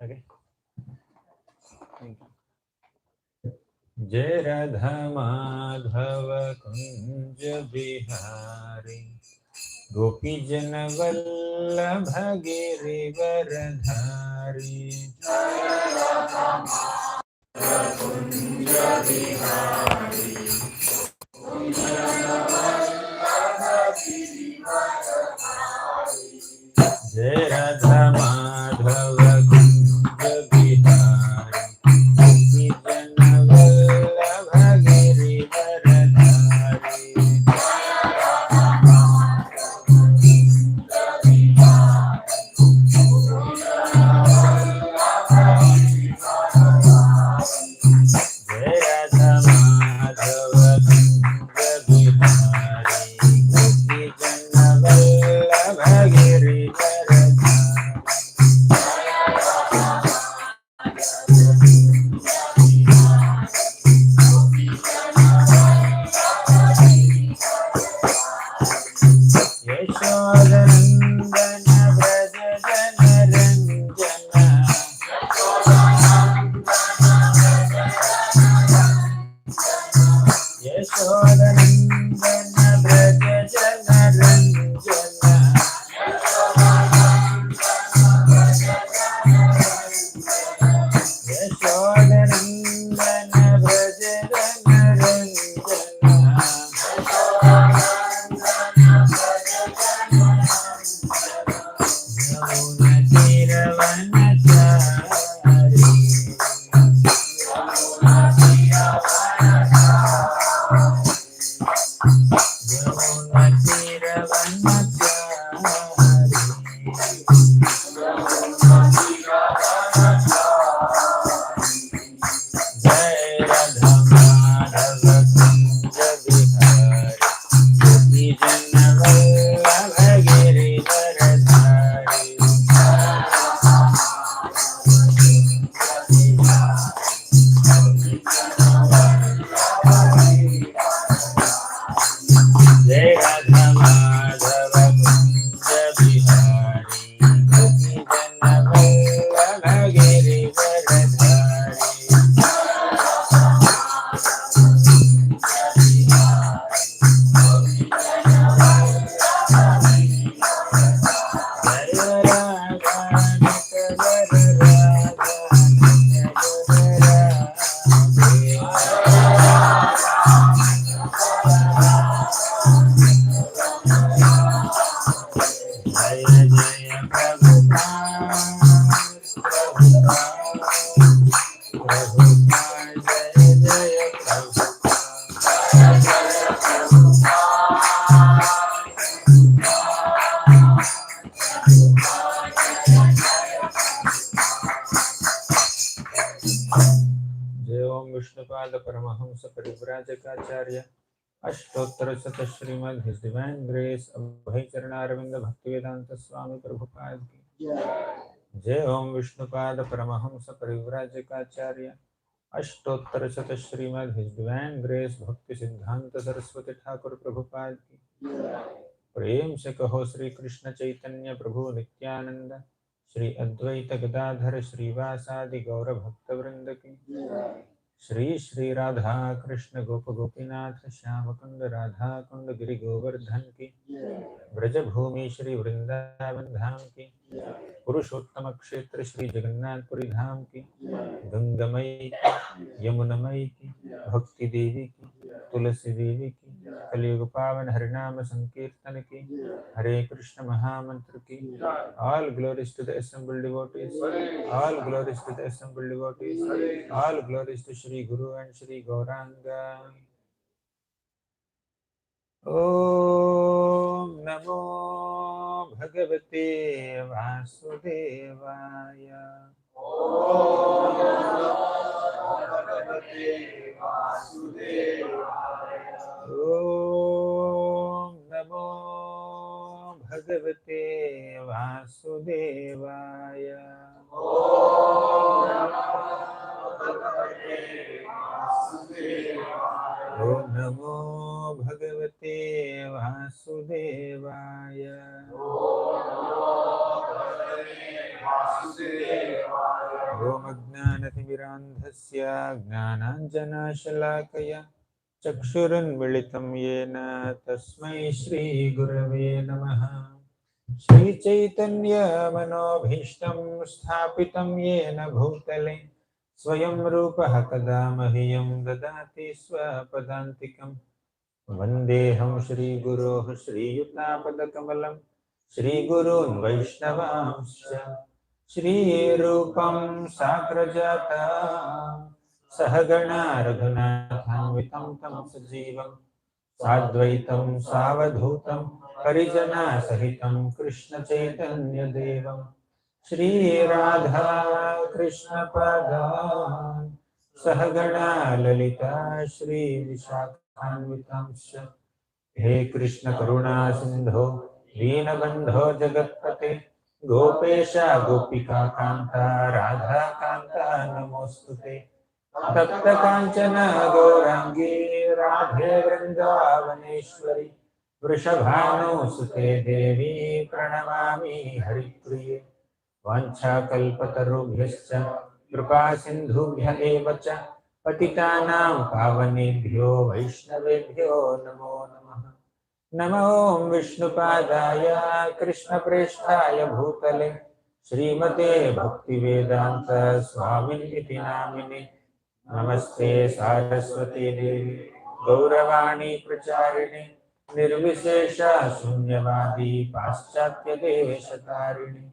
Okay. Thank you. जय राधा माधव कुंज बिहारी गोपी जन वल्लभ गिरिवरधारी जय राधा माधव कुंज बिहारी गोपी जन वल्लभ गिरिवरधारी जय राधा माधव कुंज बिहारी गोपी जन वल्लभ गिरिवरधारी जय राधा माधव कुंज बिहारी गोपी जन वल्लभ गिरिवरधारी यशोदनंदन व्रज जनरंजना यशोदनंदन व्रज जनरंजना यशोदनंदन व्रज परमहंस परिव्राजकाचार्य अष्टोत्तर शत श्रीमद् हिज डिवाइन ग्रेस अभय चरणारविंद भक्तिवेदांत स्वामी प्रभुपाद की जय। ओम विष्णुपाद परमहंस परिव्राजकाचार्य अष्टोत्तर शत श्रीमद् हिज डिवाइन ग्रेस भक्ति सिद्धांत सरस्वती ठाकुर प्रभुपाद की प्रेम से कहो श्री कृष्ण चैतन्य प्रभु नित्यानंद श्री अद्वैत गदाधर श्रीवासादि गौर भक्तवृंद की श्री श्री राधा कृष्ण गोप गोपीनाथ श्याम कुंड राधा कुंड गिरि गोवर्धन की ब्रजभूमि श्री वृंदावन धाम की पुरुषोत्तम क्षेत्र श्री जगन्नाथपुरी धाम की गंगामयी की यमुनामयी की भक्ति देवी की तुलसी देवी की कलियुग पावन हरिनाम संकीर्तन की हरे कृष्ण महामंत्र की all glories to the assembled devotees, all glories to the assembled devotees, all glories to Shri Guru and Shri Gauranga. Om Namo Bhagavate Vasudevaya. Om Namo Bhagavate Vasudevaya. Om Namo Bhagavate Vasudevaya. Om Namo Bhagavate Vasudevaya. Om Namo Bhagavate Vasudevaya. ओमज्ञानतिमिरान्धस्य ज्ञानाञ्जनशलाकया चक्षुरुन्मिलितं येन तस्मै श्रीगुरवे नमः। श्रीचैतन्यमनोभीष्टं स्थापितं येन भूतले स्वयं रूपः कदा मह्यं ददाति स्वपदान्तिकम्। वन्देऽहं श्रीगुरोः श्रीयुतापदकमलं श्रीगुरून् वैष्णवांश्च श्रीरूपं साग्रजाता सहगणा रघुनाथान्वितं तं सजीवं साद्वैतं सावधूतं परिजनसहितं कृष्णचैतन्यदेवं श्रीराधा कृष्णपादान् सहगणा ललिता श्रीविशाखान्वितांश्च। हे कृष्ण करुणा सिंधो दीनबंधो जगत्पते गोपेश गोपिका कांता राधा कांता नमोस्तुते। तप्त कांचन गौरांगी राधे वृंदावनेश्वरी वृषभानुसुते देवी प्रणमामि हरिप्रिये। वाञ्छाकल्पतरुभ्यश्च कृपा सिन्धुभ्य एव च पतितानां पावनेभ्यो वैष्णवेभ्यो नमो नमः। नमो विष्णुपादाय कृष्णप्रेष्ठाय भूतले श्रीमते भक्तिवेदान्त स्वामिनिति नामिने। नमस्ते सारस्वती देवी गौरवाणी प्रचारिणे निर्विशेष शून्यवादी पाश्चात्य देशतारिणे।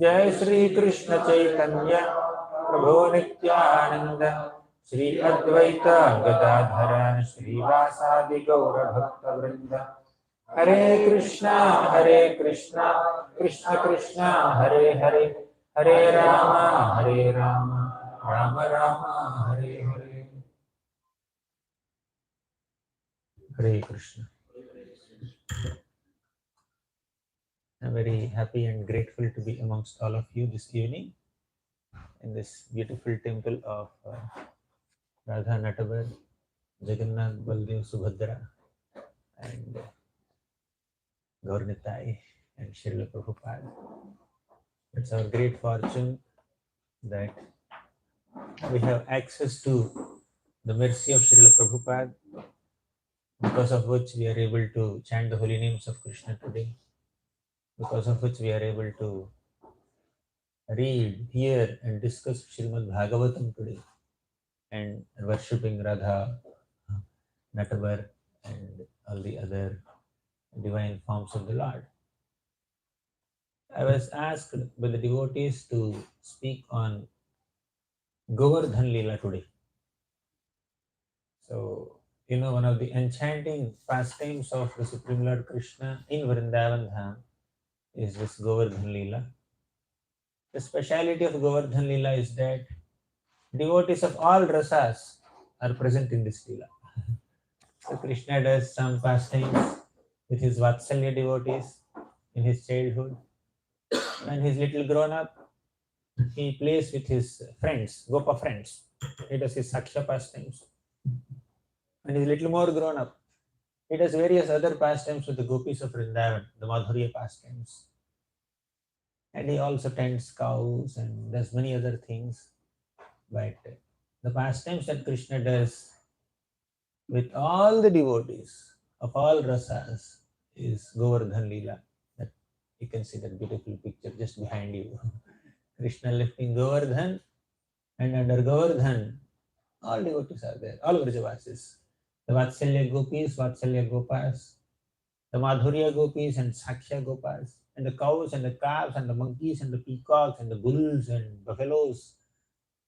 जय श्री कृष्ण चैतन्य प्रभो नित्यानंद श्री अद्वैत गदाधर श्रीवासादि गौर भक्त वृंद। हरे कृष्णा कृष्ण कृष्ण हरे हरे हरे राम राम राम हरे हरे। हरे Krishna. I'm very happy and grateful to be amongst all of you this evening in this beautiful temple of Radhanath, Jagannath, Baldev, Subhadra, and Gaurangadarshan and Srila Prabhupada. It's our great fortune that we have access to the mercy of Srila Prabhupada, because of which we are able to chant the holy names of Krishna today, because of which we are able to read, hear, and discuss Srimad Bhagavatam today, and worshipping Radha, Natavar, and all the other divine forms of the Lord. I was asked by the devotees to speak on Govardhan Leela today. So, one of the enchanting pastimes of the Supreme Lord Krishna in Vrindavan Dham is this Govardhan Leela. The speciality of Govardhan Leela is that devotees of all rasas are present in this Leela. So Krishna does some pastimes with his Vatsalya devotees in his childhood. When he's little grown up, he plays with his friends, Gopa friends. He does his Saksha pastimes. When he's little more grown up, he does various other pastimes with the gopis of Vrindavan, the Madhurya pastimes. And he also tends cows and does many other things. But the pastimes that Krishna does with all the devotees of all rasas is Govardhan Leela. That you can see that beautiful picture just behind you. Krishna lifting Govardhan, and under Govardhan, all devotees are there, all Vrajavasis. The Vatsalya gopis, Vatsalya gopas, the Madhurya gopis and Saksha gopas, and the cows and the calves and the monkeys and the peacocks and the bulls and buffaloes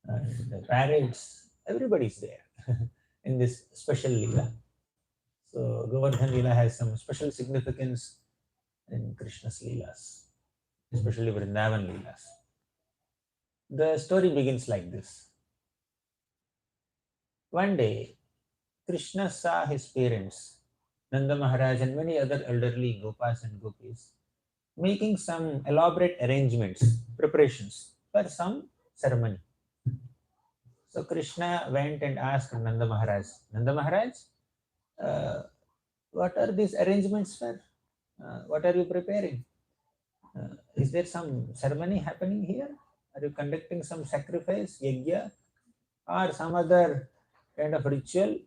and the parrots, everybody's there in this special Leela. So Govardhan Leela has some special significance in Krishna's Leelas, especially Vrindavan Leelas. The story begins like this. One day, Krishna saw his parents, Nanda Maharaj and many other elderly Gopas and Gopis, making some elaborate arrangements, preparations for some ceremony. So Krishna went and asked Nanda Maharaj, Nanda Maharaj, what are these arrangements for? What are you preparing? Is there some ceremony happening here? Are you conducting some sacrifice, yajna, or some other kind of ritual?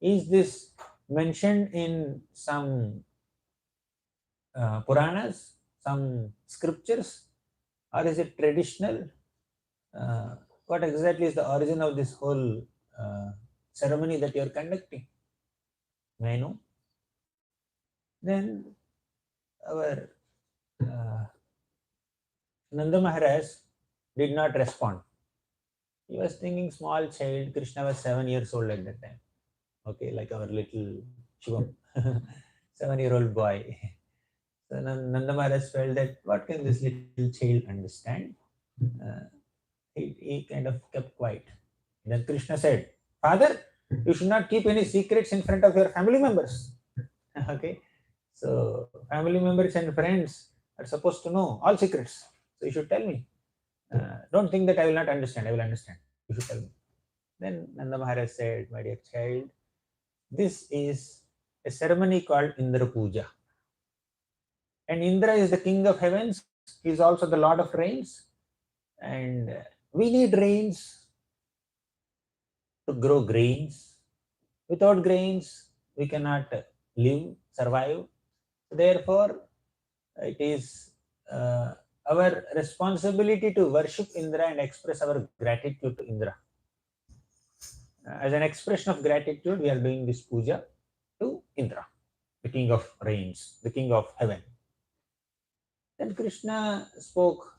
Is this mentioned in some Puranas, some scriptures, or is it traditional? What exactly is the origin of this whole ceremony that you are conducting? May I know? Then our Nanda Maharaj did not respond. He was thinking small child. Krishna was 7 years old at that time. Okay, like our little Shivam, 7-year-old boy. So Nanda Maharaj felt that what can this little child understand? He kind of kept quiet. Then Krishna said, Father, you should not keep any secrets in front of your family members. Okay, so family members and friends are supposed to know all secrets. So you should tell me. Don't think that I will not understand. I will understand. You should tell me. Then Nanda Maharaj said, my dear child, this is a ceremony called Indra Puja. And Indra is the king of heavens. He is also the lord of rains. And we need rains to grow grains. Without grains, we cannot live, survive. Therefore, it is our responsibility to worship Indra and express our gratitude to Indra. As an expression of gratitude, we are doing this puja to Indra, the king of rains, the king of heaven. Then Krishna spoke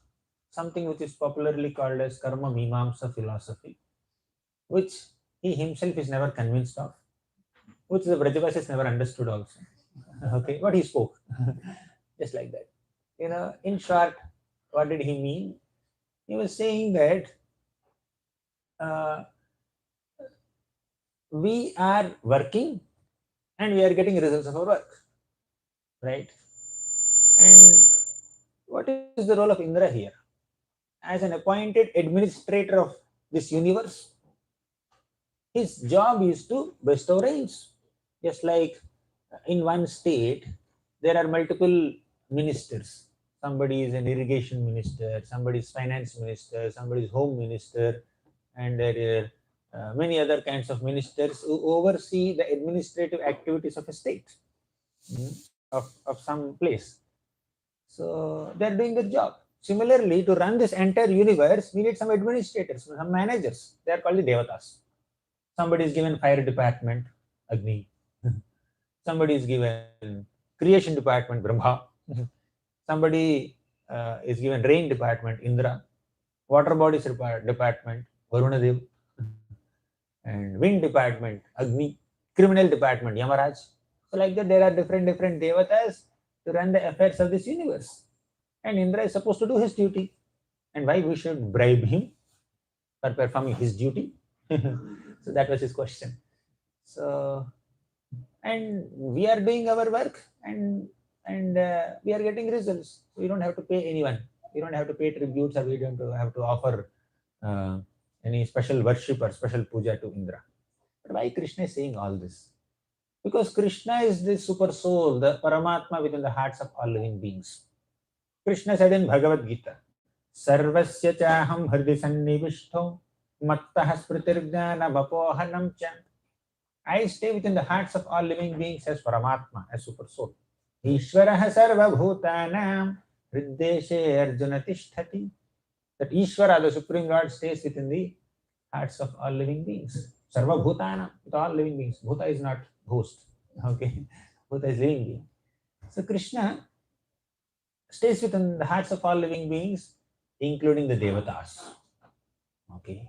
something which is popularly called as Karma Mimamsa philosophy, which he himself is never convinced of, which the Brajavasis never understood also. Okay, what he spoke, just like that. In short, what did he mean? He was saying that we are working and we are getting results of our work, right? And what is the role of Indra here? As an appointed administrator of this universe, his job is to bestow rains. Just like in one state, there are multiple ministers. Somebody is an irrigation minister, somebody is finance minister, somebody is home minister, and there are many other kinds of ministers who oversee the administrative activities of a state, of some place. So they are doing their job. Similarly, to run this entire universe, we need some administrators, some managers. They are called the devatas. Somebody is given fire department, Agni. Somebody is given creation department, Brahma. Somebody is given rain department, Indra. Water bodies department, Varunadev. And wind department, Agni. Criminal department, Yamaraj. So like that, there are different devatas to run the affairs of this universe. And Indra is supposed to do his duty. And why we should bribe him for performing his duty? So that was his question. So, and we are doing our work and we are getting results. We don't have to pay anyone. We don't have to pay tributes, or we don't have to offer any special worship or special puja to Indra. But why Krishna is saying all this? Because Krishna is the super soul, the Paramatma within the hearts of all living beings. Krishna said in Bhagavad Gita, Sarvasya chaham hridi sannivishto mattah smritirjnana vapohanam cha. I stay within the hearts of all living beings as Paramatma, as super soul. Ishvaraha sarva bhutanam hriddeshe arjuna tishtati. That Ishvara, the Supreme Lord, stays within the hearts of all living beings. Sarva bhutanam, with all living beings. Bhuta is not ghost. Okay, Bhuta is living being. So Krishna stays within the hearts of all living beings, including the devatas. Okay.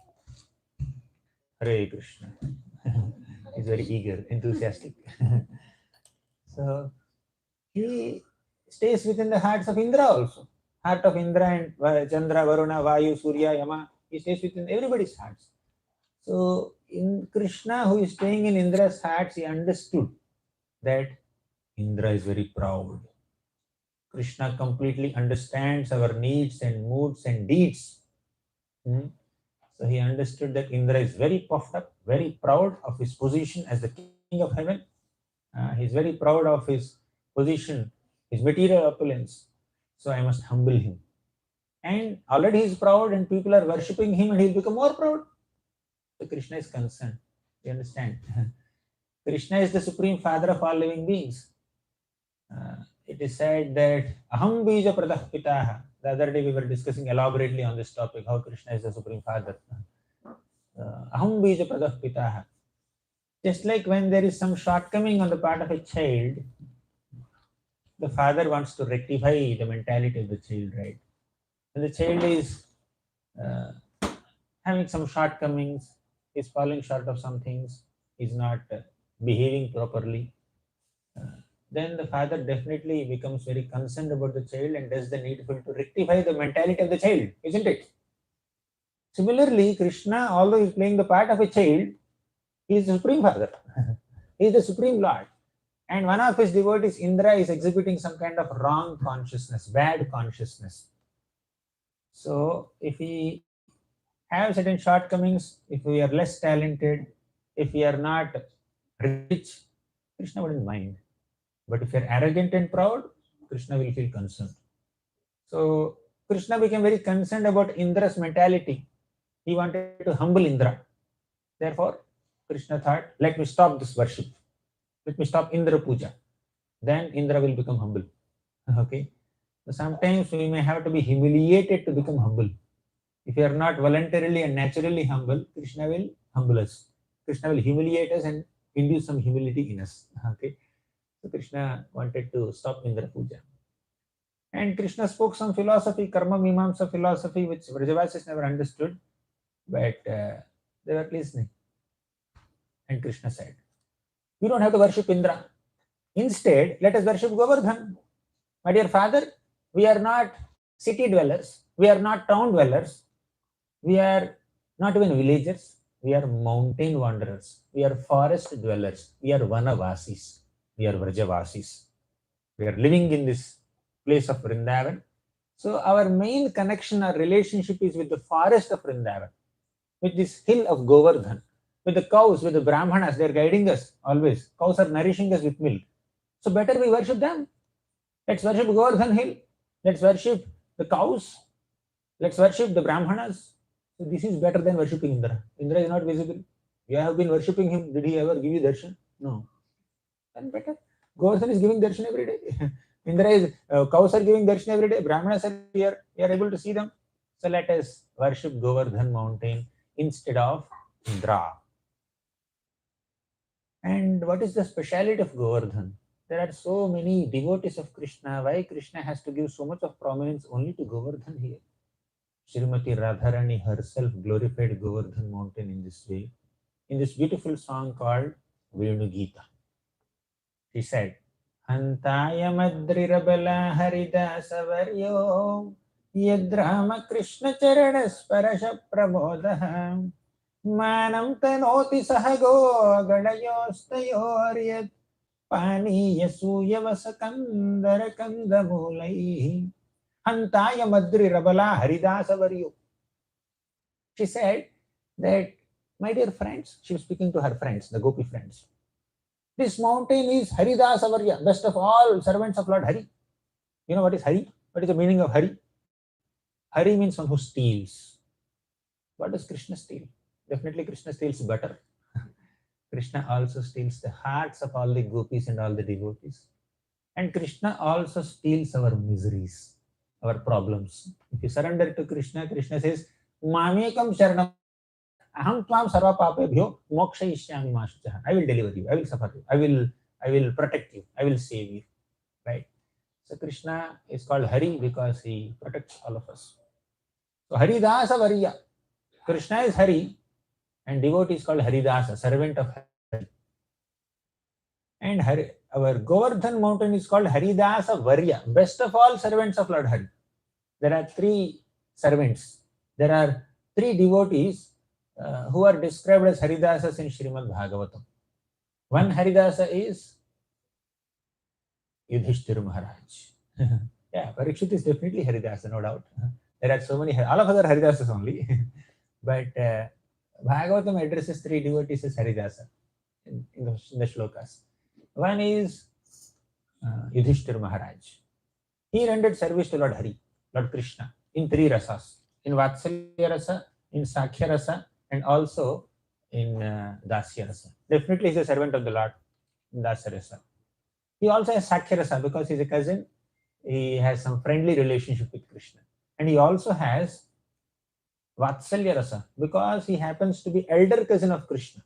Hare Krishna. He's very eager, enthusiastic. So he stays within the hearts of Indra also. Heart of Indra and Chandra, Varuna, Vayu, Surya, Yama. He stays within everybody's hearts. So in Krishna, who is staying in Indra's hearts, he understood that Indra is very proud. Krishna completely understands our needs and moods and deeds. So he understood that Indra is very puffed up, very proud of his position as the king of heaven. He is very proud of his position, his material opulence. So I must humble him. and already he is proud and people are worshipping him and he will become more proud. So Krishna is concerned. You understand? Krishna is the supreme father of all living beings. It is said that Aham Bija Pradah Pitaha. The other day we were discussing elaborately on this topic, how Krishna is the supreme father. Aham Bija Pradah Pitaha. Just like when there is some shortcoming on the part of a child, the father wants to rectify the mentality of the child, right? When the child is having some shortcomings, is falling short of some things, is not behaving properly, then the father definitely becomes very concerned about the child and does the needful to rectify the mentality of the child, isn't it? Similarly, Krishna, although he is playing the part of a child, he is the supreme father. He is the supreme lord. And one of his devotees, Indra, is exhibiting some kind of wrong consciousness, bad consciousness. So if we have certain shortcomings, if we are less talented, if we are not rich, Krishna wouldn't mind. But if you are arrogant and proud, Krishna will feel concerned. So Krishna became very concerned about Indra's mentality. He wanted to humble Indra. Therefore, Krishna thought, let me stop this worship. Let me stop Indra Puja. Then Indra will become humble. Okay. So sometimes we may have to be humiliated to become humble. If we are not voluntarily and naturally humble, Krishna will humble us. Krishna will humiliate us and induce some humility in us. Okay. So Krishna wanted to stop Indra Puja. And Krishna spoke some philosophy, Karma Mimamsa philosophy, which Vrajavasis never understood, but they were listening. And Krishna said, we don't have to worship Indra. Instead, let us worship Govardhan. My dear father, we are not city dwellers. We are not town dwellers. We are not even villagers. We are mountain wanderers. We are forest dwellers. We are Vanavasis. We are Vrajavasis. We are living in this place of Vrindavan. So our main connection or relationship is with the forest of Vrindavan, with this hill of Govardhan, with the cows, with the Brahmanas. They are guiding us always. Cows are nourishing us with milk. So better we worship them. Let's worship Govardhan hill. Let's worship the cows. Let's worship the Brahmanas. So this is better than worshipping Indra. Indra is not visible. You have been worshipping him. Did he ever give you darshan? No. Then better. Govardhan is giving darshan every day. Indra is, cows are giving darshan every day. Brahmanas are here. You are able to see them. So let us worship Govardhan mountain instead of Indra. And what is the speciality of Govardhan? There are so many devotees of Krishna. Why Krishna has to give so much of prominence only to Govardhan here? Srimati Radharani herself glorified Govardhan mountain in this way, in this beautiful song called Venu Gita. She said, Hantaya Madrirabala Haridasa Varyo Yadrama Krishna Charanas Parasha Prabodaha Manam Tanoti Sahago Gadayostayoryat Pani Yasuya Vasakandara Kandamulai Hantaya Madri Rabala Haridasa Varyo. She said that, my dear friends, she was speaking to her friends, the Gopi friends. This mountain is Haridasa Varya, best of all servants of Lord Hari. You know what is Hari? What is the meaning of Hari? Hari means one who steals. What does Krishna steal? Definitely Krishna steals butter. Krishna also steals the hearts of all the gopis and all the devotees. And Krishna also steals our miseries, our problems. If you surrender to Krishna, Krishna says, Mamekam Sharanam Aham Tvam Sarva Papebhyo Mokshayishyami Mashuchaha. I will deliver you, I will suffer you, I will protect you, I will save you. Right? So Krishna is called Hari because he protects all of us. So Haridasa Varya. Krishna is Hari and devotee is called Haridasa, servant of Hari. And our Govardhan mountain is called Haridasa Varya, best of all servants of Lord Hari. There are three servants. There are three devotees who are described as Haridasas in Srimad Bhagavatam. One Haridasa is Yudhishthira Maharaj. Yeah, Parikshit is definitely Haridasa, no doubt. There are so many, all of us are Haridasas only. But Bhagavatam addresses three devotees as Haridasa in the shlokas. One is Yudhishthira Maharaj. He rendered service to Lord Hari, Lord Krishna, in three rasas, in Vatsalya rasa, in Sakhya rasa, and also in Dasya rasa. Definitely he's a servant of the Lord in Dasya rasa. He also has Sakhya rasa because he's a cousin. He has some friendly relationship with Krishna. And he also has Vatsalya rasa because he happens to be elder cousin of Krishna.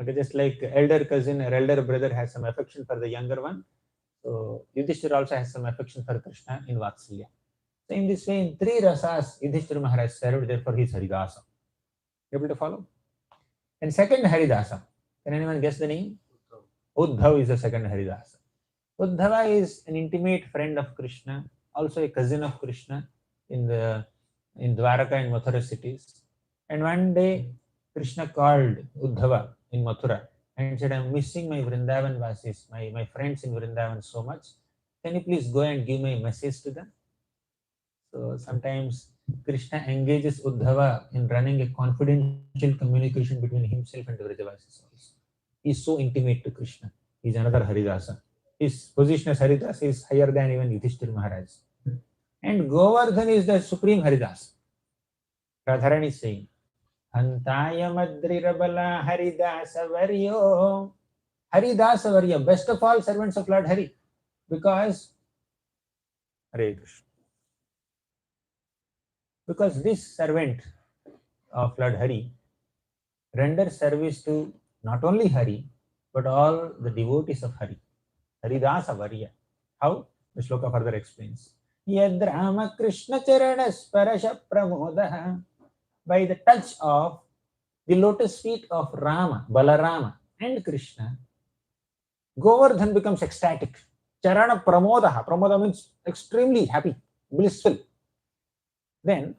Okay, just like elder cousin or elder brother has some affection for the younger one, so Yudhishthira also has some affection for Krishna in Vatsalya. So in this way, in three rasas, Yudhishthira Maharaj served, therefore he is Haridasa. Able to follow? And second Haridasa, can anyone guess the name? Uddhav is the second Haridasa. Uddhava is an intimate friend of Krishna, also a cousin of Krishna in Dwaraka and Mathura cities. And one day, Krishna called Uddhava in Mathura and said, I'm missing my Vrindavan Vasis, my friends in Vrindavan so much. Can you please go and give my message to them? So sometimes Krishna engages Uddhava in running a confidential communication between himself and the Vrajavasis also. He is so intimate to Krishna. He is another Haridasa. His position as Haridasa is higher than even Yudhishthira Maharaj. And Govardhan is the supreme Haridasa. Radharani is saying, Hantaya Madrirabala Haridasa Varyo. Haridasa Varyo, best of all servants of Lord Hari. Because Hare Krishna. Because this servant of Lord Hari renders service to not only Hari, but all the devotees of Hari. Haridasa Varya. How? The sloka further explains. Yad Rama Krishna Charanas Parasha Pramodaha. By the touch of the lotus feet of Rama, Balarama and Krishna, Govardhan becomes ecstatic. Charana Pramodaha. Pramoda means extremely happy, blissful. Then,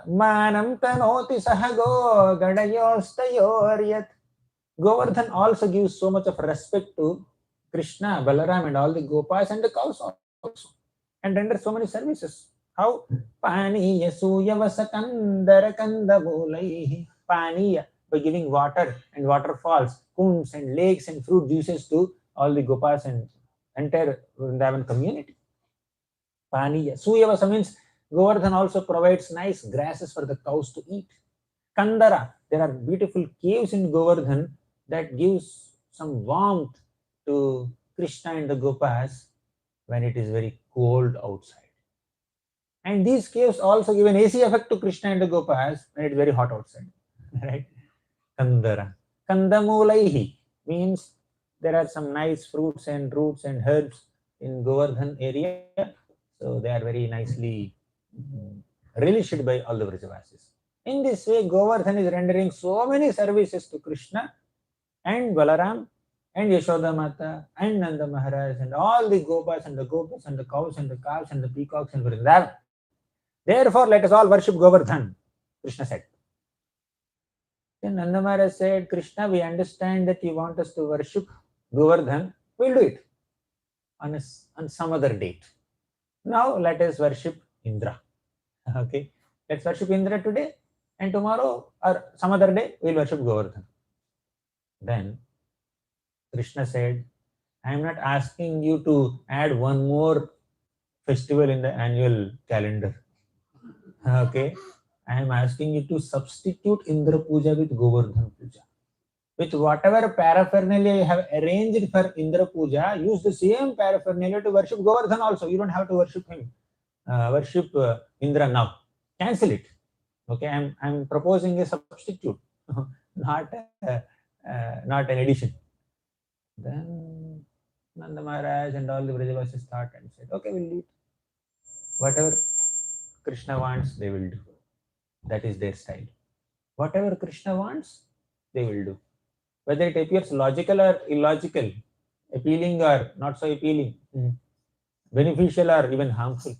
Manam Tanoti Sahago Gadayostayoryat. Govardhan also gives so much of respect to Krishna, Balaram and all the Gopas and the cows also. And renders so many services. How? Paniya Suyavasa Kandara Kandamulaihi. Paniya, by giving water and waterfalls, kunds and lakes and fruit juices to all the Gopas and entire Vrindavan community. Paniya. Suyavasa means Govardhan also provides nice grasses for the cows to eat. Kandara, there are beautiful caves in Govardhan that gives some warmth to Krishna and the Gopas when it is very cold outside. And these caves also give an AC effect to Krishna and the Gopas when it is very hot outside. Right? Kandara. Kandamulaihi means there are some nice fruits and roots and herbs in Govardhan area. So they are very nicely relished by all the Vrajavasis. In this way, Govardhan is rendering so many services to Krishna and Balaram and Yashoda Mata and Nanda Maharaj and all the Gopas and the Gopas and the cows and the calves and the peacocks and Vrindavan. Therefore, let us all worship Govardhan, Krishna said. Then Nanda Maharaj said, Krishna, we understand that you want us to worship Govardhan. We'll do it on some other date. Now, let us worship Indra. Okay, let's worship Indra today, and tomorrow or some other day, we'll worship Govardhan. Then Krishna said, I am not asking you to add one more festival in the annual calendar. Okay, I am asking you to substitute Indra Puja with Govardhan Puja. With whatever paraphernalia you have arranged for Indra Puja, use the same paraphernalia to worship Govardhan also. You don't have to worship him. Worship Indra now. Cancel it. Okay, I'm proposing a substitute, not an addition. Then Nanda Maharaj and all the Vrajavasis thought and said, okay, we'll do it. Whatever Krishna wants, they will do. That is their style. Whatever Krishna wants, they will do. Whether it appears logical or illogical, appealing or not so appealing, beneficial or even harmful,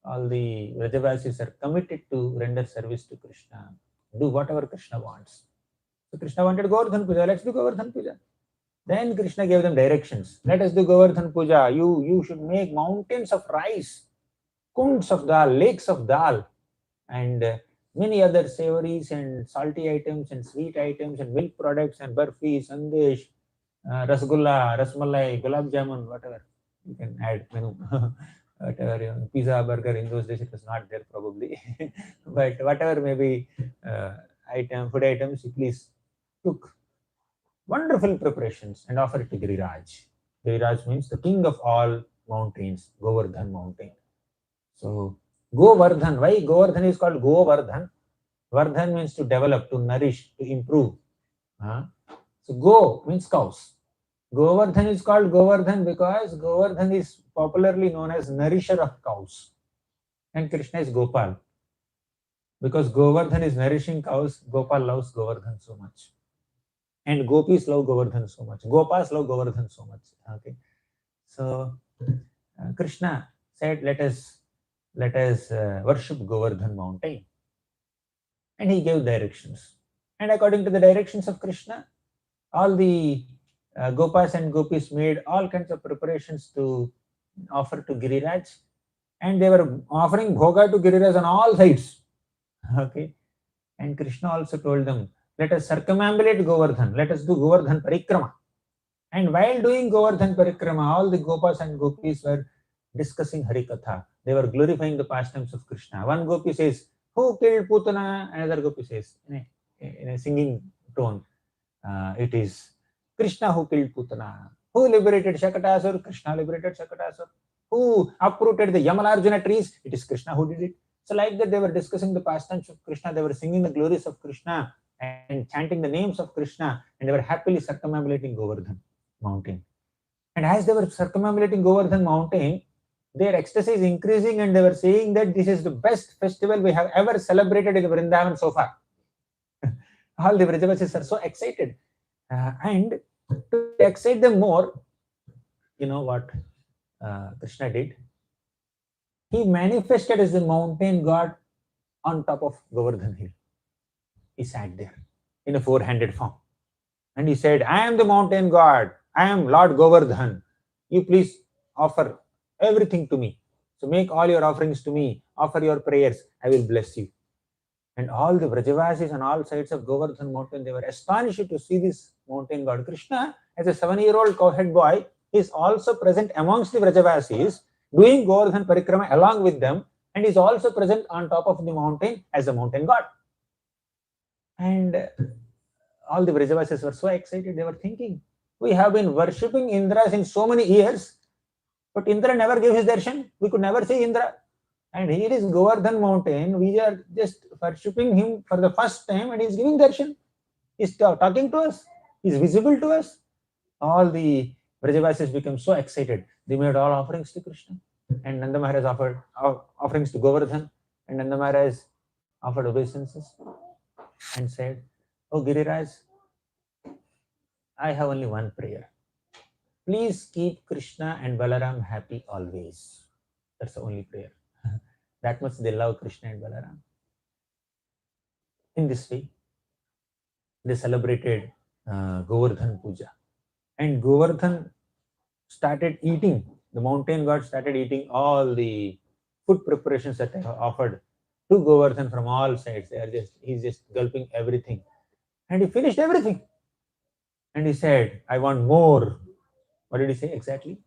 all the Vrajavasis are committed to render service to Krishna, do whatever Krishna wants. So Krishna wanted Govardhan Puja, let's do Govardhan Puja. Then Krishna gave them directions. Let us do Govardhan Puja. You should make mountains of rice, kunds of dal, lakes of dal, and many other savories and salty items and sweet items and milk products and barfi, sandesh, rasgulla, rasmalai, gulab jamun, whatever. You can add menu. whatever, pizza, burger, in those days it was not there probably, but whatever maybe food items, he please took wonderful preparations and offered it to Giriraj. Giriraj means the king of all mountains, Govardhan mountain. So Govardhan, why Govardhan is called Govardhan? Vardhan means to develop, to nourish, to improve. So Go means cows. Govardhan is called Govardhan because Govardhan is popularly known as nourisher of cows. And Krishna is Gopal. Because Govardhan is nourishing cows, Gopal loves Govardhan so much. And Gopis love Govardhan so much. Gopas love Govardhan so much. Okay. So Krishna said, let us worship Govardhan mountain. And he gave directions. And according to the directions of Krishna, all the Gopas and Gopis made all kinds of preparations to offer to Giriraj. And they were offering bhoga to Giriraj on all sides. Okay. And Krishna also told them, let us circumambulate Govardhan. Let us do Govardhan Parikrama. And while doing Govardhan Parikrama, all the Gopas and Gopis were discussing Harikatha. They were glorifying the pastimes of Krishna. One Gopi says, who killed Putana? Another Gopi says, in a singing tone, it is Krishna who killed Putana. Who liberated Shakatasur? Krishna liberated Shakatasur. Who uprooted the Yamalarjuna trees? It is Krishna who did it. So like that, they were discussing the pastimes of Krishna. They were singing the glories of Krishna and chanting the names of Krishna. And they were happily circumambulating Govardhan mountain. And as they were circumambulating Govardhan mountain, their ecstasy is increasing, and they were saying that this is the best festival we have ever celebrated in Vrindavan so far. All the Vrajavasis are so excited. And to excite them more, you know what Krishna did? He manifested as the mountain god on top of Govardhan hill. He sat there in a four-handed form. And he said, I am the mountain god. I am Lord Govardhan. You please offer everything to me. So make all your offerings to me. Offer your prayers. I will bless you. And all the Vrajavasis on all sides of Govardhan mountain, they were astonished to see this mountain god. Krishna, as a 7-year-old cowhead boy, is also present amongst the Vrajavasis, doing Govardhan Parikrama along with them, and is also present on top of the mountain as a mountain god. And all the Vrajavasis were so excited. They were thinking, we have been worshipping Indra since so many years, but Indra never gave his darshan. We could never see Indra. And here is Govardhan mountain. We are just worshipping him for the first time, and he is giving darshan. He is talking to us. He is visible to us. All the Vrajavasis became so excited. They made all offerings to Krishna. And Nanda Maharaj offered offerings to Govardhan. And Nanda Maharaj offered obeisances and said, oh Giriraj, I have only one prayer. Please keep Krishna and Balaram happy always. That's the only prayer. That much they love Krishna and Balaram. In this way, they celebrated Govardhan Puja. And Govardhan started eating, the mountain god started eating all the food preparations that they have offered to Govardhan from all sides. He's just gulping everything. And he finished everything. And he said, I want more. What did he say exactly?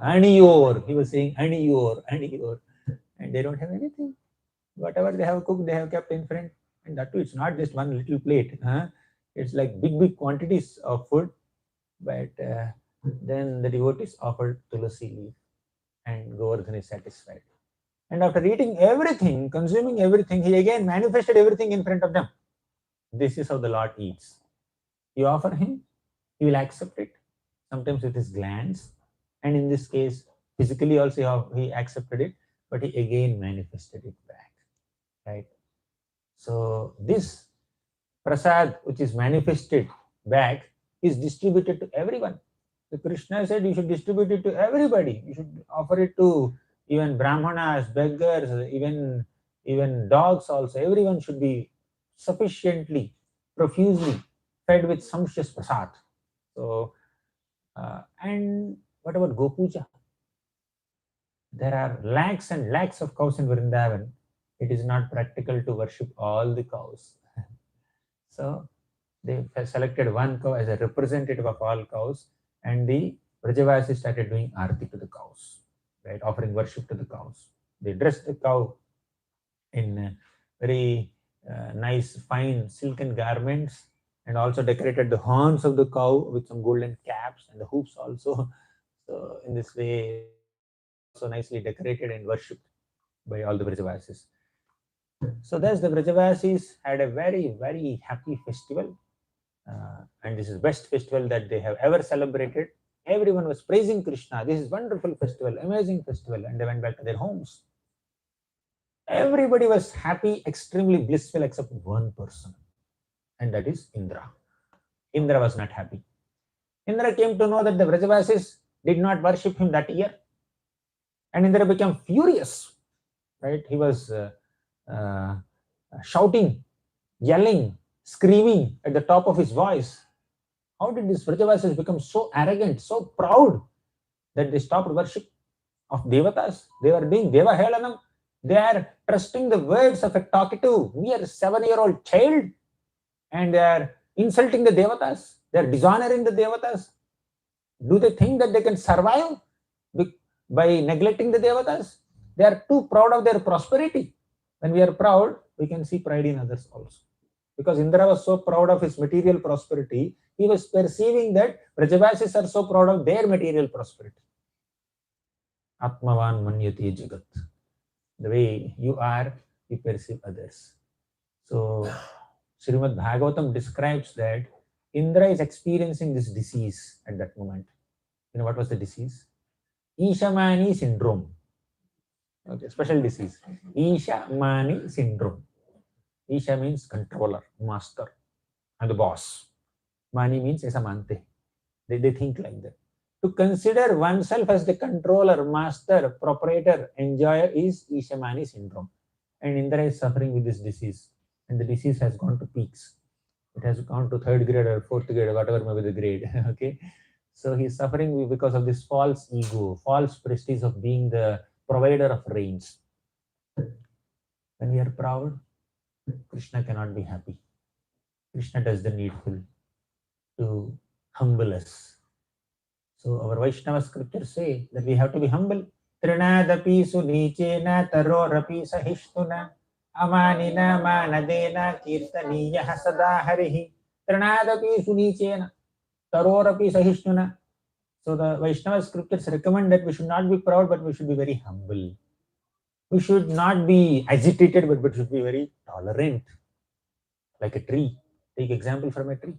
Aniyor. He was saying Aniyor, Aniyor. And they don't have anything. Whatever they have cooked, they have kept in front. And that too, it's not just one little plate. It's like big quantities of food. But then the devotees offered tulasi leaf. And Govardhan is satisfied. And after eating everything, consuming everything, he again manifested everything in front of them. This is how the Lord eats. You offer him, he will accept it, sometimes with his glands, and in this case, physically also he accepted it, but he again manifested it back, right? So this prasad, which is manifested back, is distributed to everyone. So Krishna said you should distribute it to everybody. You should offer it to even brahmanas, beggars, even dogs also. Everyone should be sufficiently, profusely fed with sumptuous prasad. So, and what about Gopuja? There are lakhs and lakhs of cows in Vrindavan. It is not practical to worship all the cows. So, they selected one cow as a representative of all cows, and the Vrajavasis started doing arati to the cows. right, offering worship to the cows. They dressed the cow in very nice, fine silken garments, and also decorated the horns of the cow with some golden caps and the hooves also. So in this way, so nicely decorated and worshipped by all the Vrajavasis. So thus the Vrajavasis had a very, very happy festival. And this is best festival that they have ever celebrated. Everyone was praising Krishna. This is wonderful festival, amazing festival. And they went back to their homes. Everybody was happy, extremely blissful, except one person. And that is Indra. Indra was not happy. Indra came to know that the Vrajavasis did not worship him that year. And Indra became furious. Right? He was shouting, yelling, screaming at the top of his voice. How did these Vrajavasis become so arrogant, so proud that they stopped worship of Devatas? They were doing Deva Helanam. They are trusting the words of a talkative, mere 7-year-old child, and they are insulting the Devatas. They are dishonoring the Devatas. Do they think that they can survive by neglecting the Devatas? They are too proud of their prosperity. When we are proud, we can see pride in others also. Because Indra was so proud of his material prosperity, he was perceiving that Vrajavasis are so proud of their material prosperity. Atmavan manyati jagat. The way you are, you perceive others. So Srimad Bhagavatam describes that Indra is experiencing this disease at that moment. You know what was the disease? Ishamani syndrome. Okay, special disease. Ishamani syndrome. Isha means controller, master, and the boss. Mani means esamante. They think like that. To consider oneself as the controller, master, proprietor, enjoyer is Ishamani syndrome. And Indra is suffering with this disease. And the disease has gone to peaks. It has gone to 3rd grade or 4th grade or whatever may be the grade. Okay. So he's suffering because of this false ego, false prestige of being the provider of rains. When we are proud, Krishna cannot be happy. Krishna does the needful to humble us. So our Vaishnava scriptures say that we have to be humble. Trinadapi sunichena tarorapi sahishtuna amanina manadena kirtaniya sada harihi. Trinadapi sunichena tarorapi sahishtuna. So the Vaishnava scriptures recommend that we should not be proud, but we should be very humble. We should not be agitated, but we should be very tolerant, like a tree. Take example from a tree.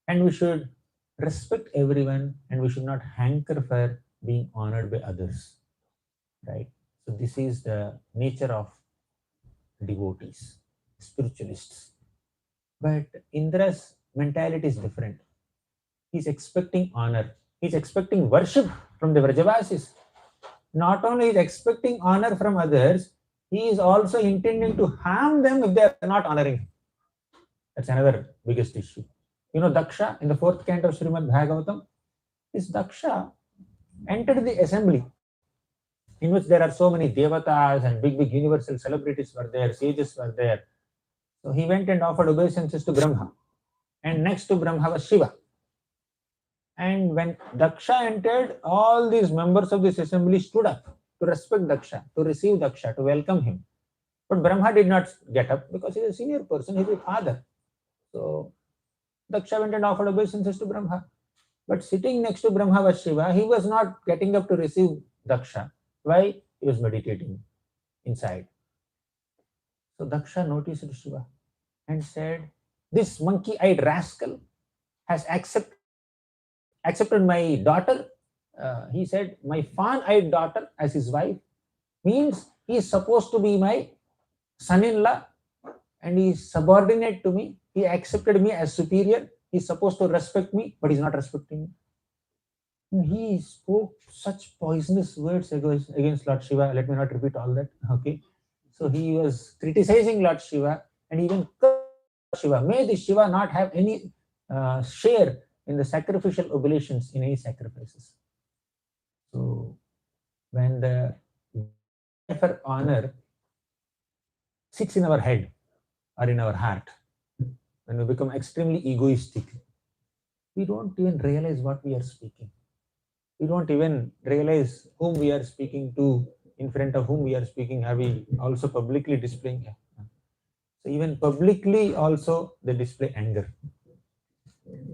And we should respect everyone, and we should not hanker for being honored by others. Right? So this is the nature of devotees, spiritualists. But Indra's mentality is different. He's expecting honor. He's expecting worship from the Vrajavasis. Not only is expecting honor from others, he is also intending to harm them if they are not honoring him. That's another biggest issue. You know, Daksha in the 4th canto of Srimad Bhagavatam, this Daksha entered the assembly in which there are so many devatas and big universal celebrities were there, sages were there. So he went and offered obeisances to Brahma. And next to Brahma was Shiva. And when Daksha entered, all these members of this assembly stood up to respect Daksha, to receive Daksha, to welcome him. But Brahma did not get up because he is a senior person, he is a father. So Daksha went and offered obeisances to Brahma. But sitting next to Brahma was Shiva. He was not getting up to receive Daksha. Why? He was meditating inside. So Daksha noticed Shiva and said, this monkey-eyed rascal has accepted my daughter. He said, my fawn-eyed daughter as his wife, means he is supposed to be my son-in-law and he is subordinate to me. He accepted me as superior. He is supposed to respect me, but he is not respecting me. And he spoke such poisonous words against Lord Shiva. Let me not repeat all that. Okay. So he was criticizing Lord Shiva and even Shiva. May the Shiva not have any share in the sacrificial oblations in any sacrifices. So when the for honor sits in our head or in our heart, when we become extremely egoistic, we don't even realize what we are speaking. We don't even realize whom we are speaking to, in front of whom we are speaking. Are we also publicly displaying? So even publicly also they display anger.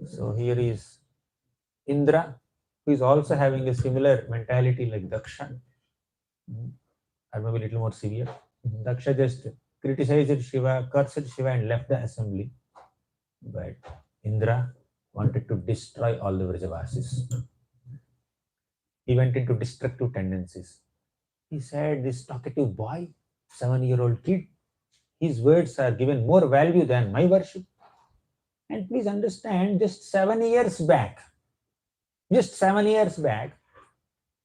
So here is Indra, who is also having a similar mentality like Daksha, or maybe a little more severe. Daksha just criticized Shiva, cursed Shiva, and left the assembly. But Indra wanted to destroy all the Vrajavasis. He went into destructive tendencies. He said, this talkative boy, 7-year-old kid, his words are given more value than my worship. And please understand, just 7 years back,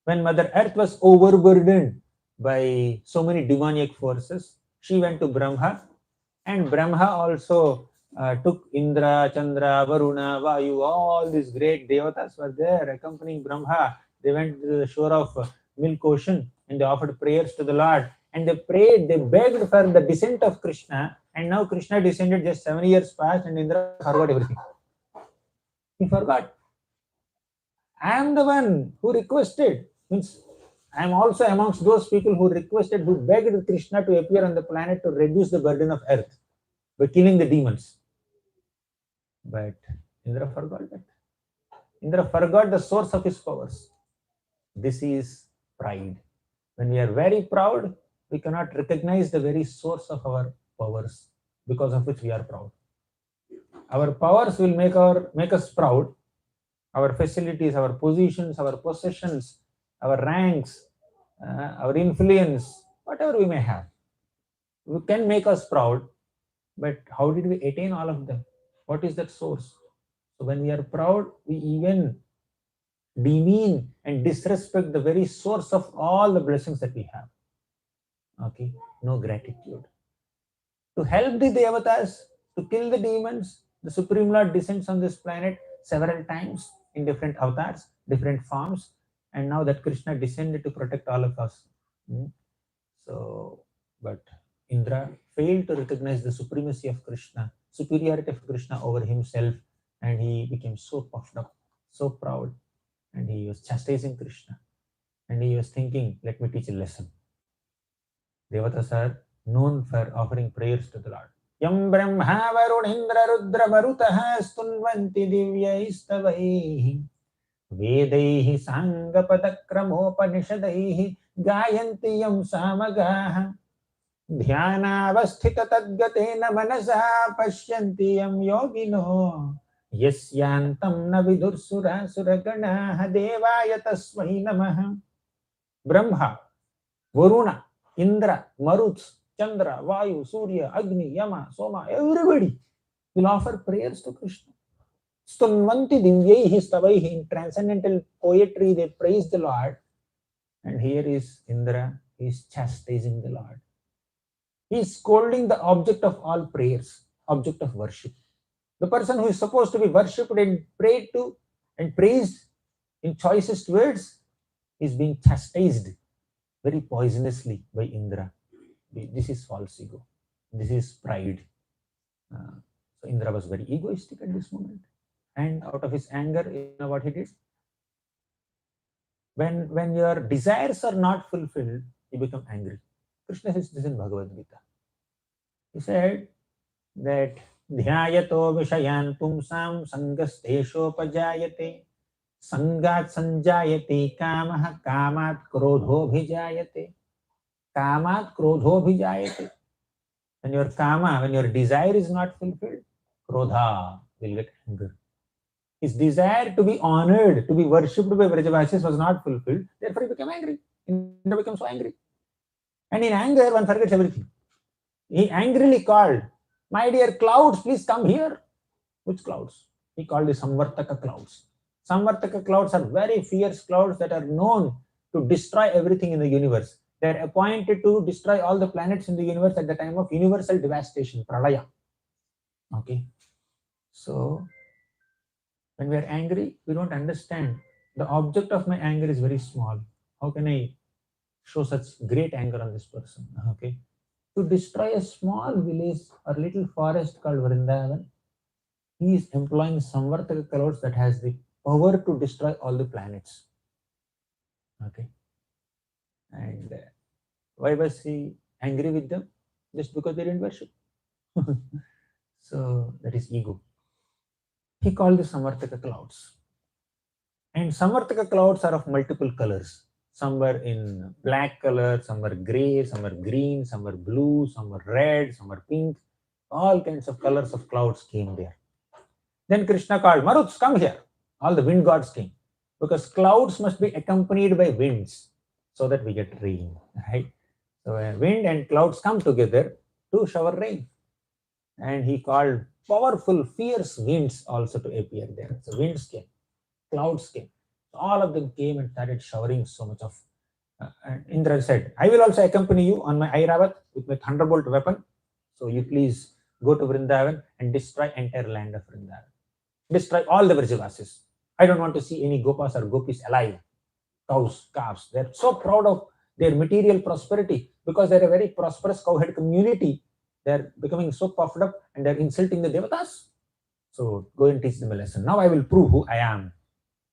when Mother Earth was overburdened by so many demonic forces, she went to Brahma, and Brahma also took Indra, Chandra, Varuna, Vayu, all these great devatas were there accompanying Brahma. They went to the shore of Milk Ocean and they offered prayers to the Lord, and they prayed, they begged for the descent of Krishna, and now Krishna descended. Just 7 years passed and Indra forgot everything. He forgot. I am the one who requested, means I am also amongst those people who requested, who begged Krishna to appear on the planet to reduce the burden of earth by killing the demons. But Indra forgot that. Indra forgot the source of his powers. This is pride. When we are very proud, we cannot recognize the very source of our powers because of which we are proud. Our powers will make us proud. Our facilities, our positions, our possessions, our ranks, our influence, whatever we may have, we can make us proud. But how did we attain all of them? What is that source? So when we are proud, we even demean and disrespect the very source of all the blessings that we have. Okay, no gratitude. To help the devatas, to kill the demons, the Supreme Lord descends on this planet several times in different avatars, different forms, and now that Krishna descended to protect all of us. So, but Indra failed to recognize the supremacy of Krishna, superiority of Krishna over himself, and he became so puffed up, so proud, and he was chastising Krishna, and he was thinking, let me teach a lesson. Devatas are known for offering prayers to the Lord. Yam Brahma Varunindra Rudra Varutaha Stunvanti Divyaistavaihi Vedaihi Sangapadakramopanisadaihi Gayanti Yam Samagaha Dhyanavasthita Tadgatena Manasa Pashyanti Yam Yogino Yasyantam na Vidursura Suraganaha Devaya Tasmai Namaha. Brahma, Varuna, Indra, Maruts, Chandra, Vayu, Surya, Agni, Yama, Soma, everybody will offer prayers to Krishna. Stunvanti divyaihi stavaihi. In transcendental poetry, they praise the Lord. And here is Indra, he is chastising the Lord. He is scolding the object of all prayers, object of worship. The person who is supposed to be worshipped and prayed to and praised in choicest words is being chastised very poisonously by Indra. This is false ego. This is pride. So Indra was very egoistic at this moment. And out of his anger, you know what he did? When your desires are not fulfilled, you become angry. Krishna says this in Bhagavad Gita. He said that dhyayato vishayan pumsam sangasteshopajayate sangat sanjayate kamaha kamat krodho bhijayate kamat krodho bhijayate. When your kama, when your desire is not fulfilled, krodha will get anger. His desire to be honored, to be worshipped by Vrajavasis was not fulfilled, therefore he became angry. Indra became so angry. And in anger, one forgets everything. He angrily called, my dear clouds, please come here. Which clouds? He called the Samvartaka clouds. Samvartaka clouds are very fierce clouds that are known to destroy everything in the universe. They are appointed to destroy all the planets in the universe at the time of universal devastation, pralaya. Okay. So, when we are angry, we don't understand. The object of my anger is very small. How can I show such great anger on this person? Okay. To destroy a small village or little forest called Vrindavan, he is employing Samvartaka clouds that has the power to destroy all the planets. Okay. And why was he angry with them? Just because they didn't worship. So that is ego. He called the Samartaka clouds. And Samartaka clouds are of multiple colors. Some were in black color, some were gray, some were green, some were blue, some were red, some were pink. All kinds of colors of clouds came there. Then Krishna called, Maruts, come here. All the wind gods came. Because clouds must be accompanied by winds so that we get rain. Right? So wind and clouds come together to shower rain. And he called powerful, fierce winds also to appear there. So winds came, clouds came. All of them came and started showering so much of. And Indra said, I will also accompany you on my Airavat with my thunderbolt weapon. So you please go to Vrindavan and destroy entire land of Vrindavan. Destroy all the Vrajavasis. I don't want to see any Gopas or Gopis alive. Cows, calves. They're so proud of their material prosperity because they're a very prosperous cowhead community. They're becoming so puffed up and they're insulting the Devatas. So go and teach them a lesson. Now I will prove who I am.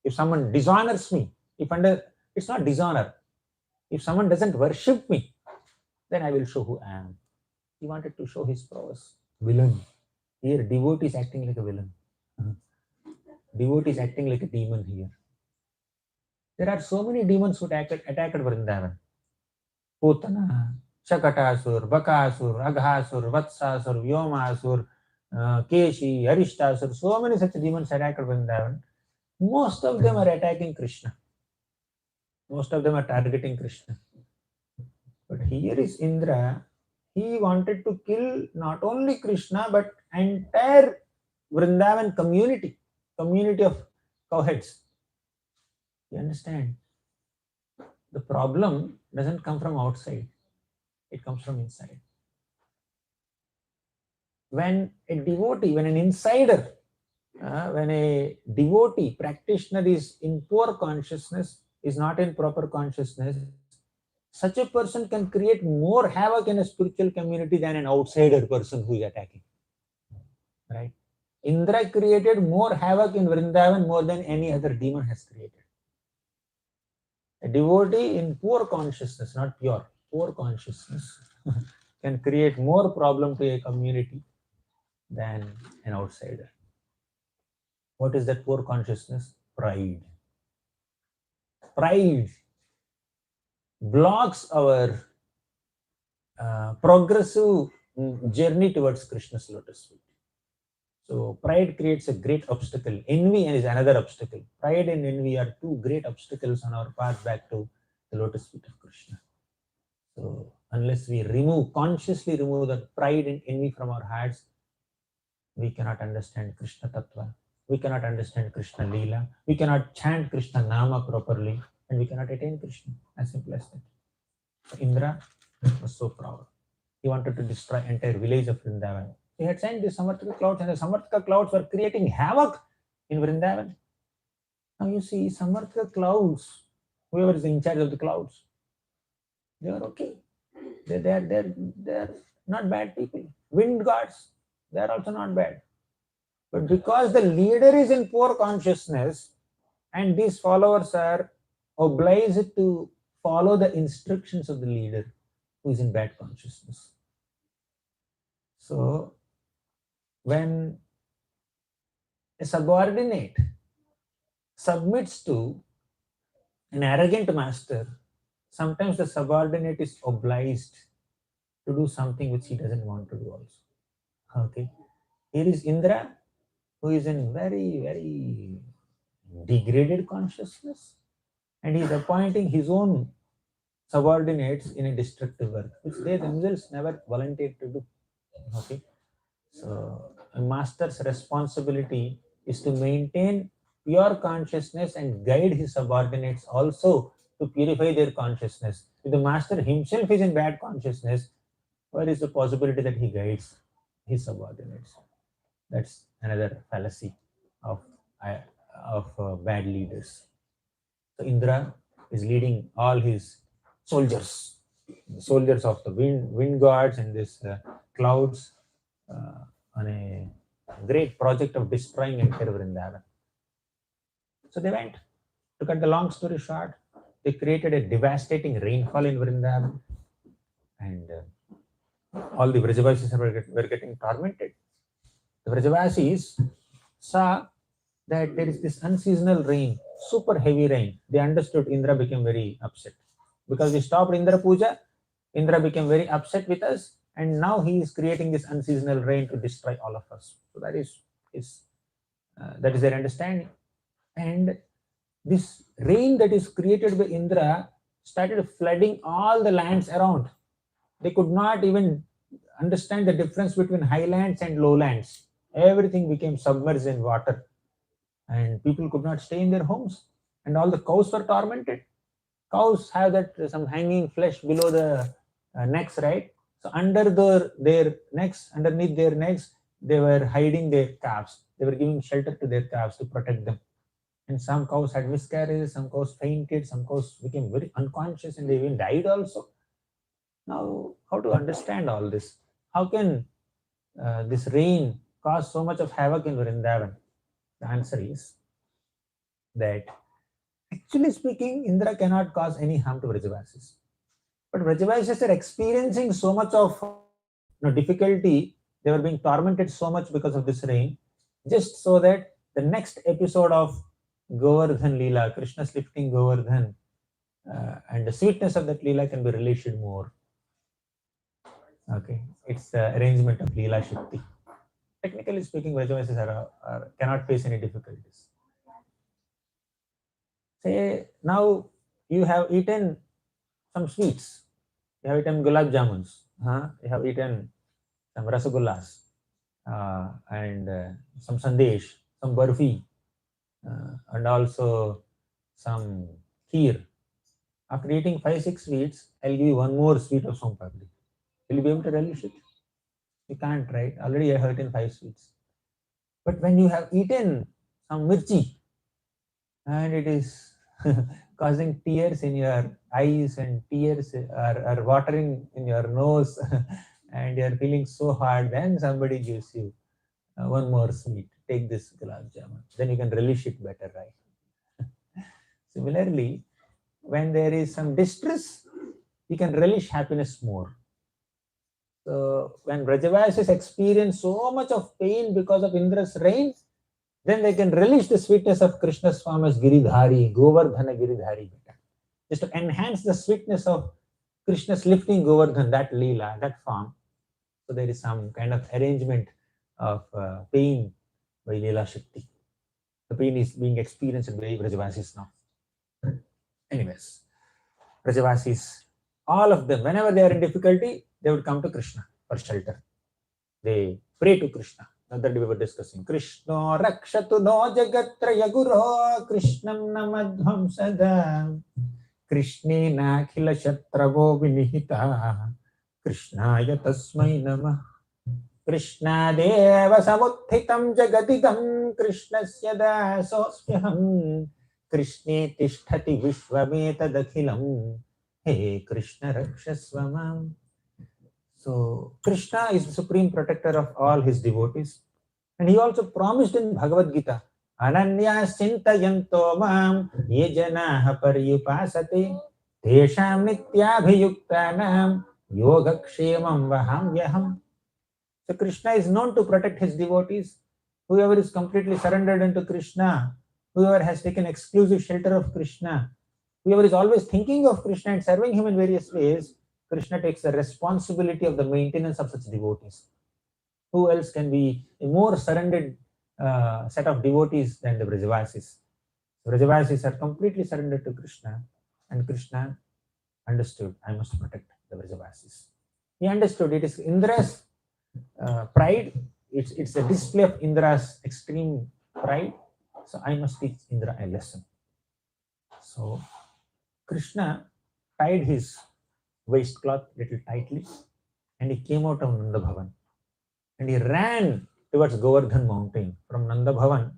If someone dishonors me, it's not dishonor. If someone doesn't worship me, then I will show who I am. He wanted to show his prowess. Villain. Here, devotee is acting like a villain. Devotee is acting like a demon here. There are so many demons who attacked Vrindavan. Putana, Shakatasur, Bakasur, Aghasur, Vatsasur, Vyomasur, Keshi, Arishtasur, so many such demons attacked Vrindavan. Most of them are attacking Krishna. Most of them are targeting Krishna. But here is Indra. He wanted to kill not only Krishna, but entire Vrindavan community of cowheads. You understand? The problem doesn't come from outside. It comes from inside. When an insider, when a devotee practitioner is in poor consciousness, is not in proper consciousness, such a person can create more havoc in a spiritual community than an outsider person who is attacking. Right? Indra created more havoc in Vrindavan more than any other demon has created. A devotee in poor consciousness, not pure, poor consciousness, can create more problem to a community than an outsider. What is that poor consciousness? Pride. Pride blocks our progressive journey towards Krishna's lotus feet. So pride creates a great obstacle. Envy is another obstacle. Pride and envy are two great obstacles on our path back to the lotus feet of Krishna. So unless we consciously remove the pride and envy from our hearts, we cannot understand Krishna Tattva. We cannot understand Krishna Leela. We cannot chant Krishna Nama properly, and we cannot attain Krishna. As simple as that. So Indra was so proud. He wanted to destroy entire village of Vrindavan. He had sent the Samartaka clouds, and the Samartaka clouds were creating havoc in Vrindavan. Now you see, Samartaka clouds, whoever is in charge of the clouds, they are okay. They're not bad people. Wind gods, they are also not bad. But because the leader is in poor consciousness and these followers are obliged to follow the instructions of the leader who is in bad consciousness. So when a subordinate submits to an arrogant master, sometimes the subordinate is obliged to do something which he doesn't want to do also. Okay. Here is Indra, who is in very, very degraded consciousness, and he is appointing his own subordinates in a destructive work, which they themselves never volunteered to do. Okay. So a master's responsibility is to maintain pure consciousness and guide his subordinates also to purify their consciousness. If the master himself is in bad consciousness, where is the possibility that he guides his subordinates? That's another fallacy of bad leaders. So Indra is leading all his soldiers, the soldiers of the wind gods and these clouds on a great project of destroying entire Vrindavan. So they went. To cut the long story short, they created a devastating rainfall in Vrindavan, and all the Vrajavasis were getting tormented. The Vrajavasis saw that there is this unseasonal rain, super heavy rain. They understood. Indra became very upset. Because we stopped Indra Puja, Indra became very upset with us, and now he is creating this unseasonal rain to destroy all of us. So that is their understanding. And this rain that is created by Indra started flooding all the lands around. They could not even understand the difference between highlands and lowlands. Everything became submerged in water, and people could not stay in their homes, and all the cows were tormented. Cows have that some hanging flesh below the necks, right? So underneath their necks, they were hiding their calves. They were giving shelter to their calves to protect them. And some cows had miscarriages, some cows fainted, some cows became very unconscious, and they even died also. Now, how to understand all this? How can this rain cause so much of havoc in Vrindavan? The answer is that, actually speaking, Indra cannot cause any harm to Vrajavasis. But Vrajavasis are experiencing so much of difficulty. They were being tormented so much because of this rain, just so that the next episode of Govardhan Leela, Krishna's lifting Govardhan, and the sweetness of that Leela can be relished more. Okay, it's the arrangement of Leela Shakti. Technically speaking, Vrajavasis cannot face any difficulties. Say, now you have eaten some sweets. You have eaten gulab jamuns. You have eaten some rasagullas, and some sandesh, some barfi, and also some kheer. After eating 5-6 sweets, I'll give you one more sweet of sompapdi. Will you be able to relish it? You can't, right? Already I have eaten 5 sweets. But when you have eaten some mirchi, and it is causing tears in your eyes, and tears are watering in your nose, and you are feeling so hard, then somebody gives you one more sweet. Take this gulab jamun. Then you can relish it better, right? Similarly, when there is some distress, you can relish happiness more. So when Vrajavasis experience so much of pain because of Indra's rain, then they can relish the sweetness of Krishna Swami's Giridhari, Govardhana Giridhari. Just to enhance the sweetness of Krishna's lifting Govardhan, that Leela, that form. So there is some kind of arrangement of pain by Leela Shakti. The pain is being experienced by Vrajavasis now. Anyways, Vrajavasis, all of them, whenever they are in difficulty, they would come to Krishna for shelter. They pray to Krishna. That we were discussing. Krishna rakshatu no jagatraya guru Krishnam namadhvam sada Krishne nakhila shatravo vinihita Krishnaya tasmai namah Krishna deva samuthitam jagadidam Krishnasya dasospyaham Krishne tishtati vishvameta dakhilam Hey Krishna rakshasvamam. So Krishna is the supreme protector of all his devotees, and he also promised in Bhagavad Gita, Ananya Sintayanto Mam Ye Janaha Paryupasate Tesham Nityabhiyuktanam Yogakshemam Vahamyaham. So Krishna is known to protect his devotees. Whoever is completely surrendered into Krishna, whoever has taken exclusive shelter of Krishna, whoever is always thinking of Krishna and serving him in various ways, Krishna takes the responsibility of the maintenance of such devotees. Who else can be a more surrendered set of devotees than the Vrajavasis? Vrajavasis are completely surrendered to Krishna, and Krishna understood, I must protect the Vrajavasis. He understood it is Indra's pride, it's a display of Indra's extreme pride, so I must teach Indra a lesson. So Krishna tied his waistcloth little tightly, and he came out of Nanda Bhavan, and he ran towards Govardhan mountain. From Nanda Bhavan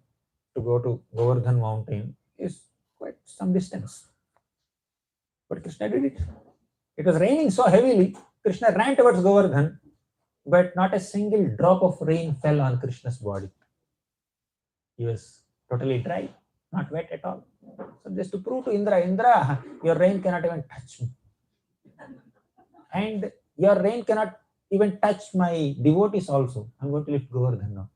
to go to Govardhan mountain is quite some distance. But Krishna did it. It was raining so heavily, Krishna ran towards Govardhan, but not a single drop of rain fell on Krishna's body. He was totally dry. not wet at all. So just to prove to Indra, Indra, your rain cannot even touch me. And your rain cannot even touch my devotees also. I'm going to lift Govardhan now.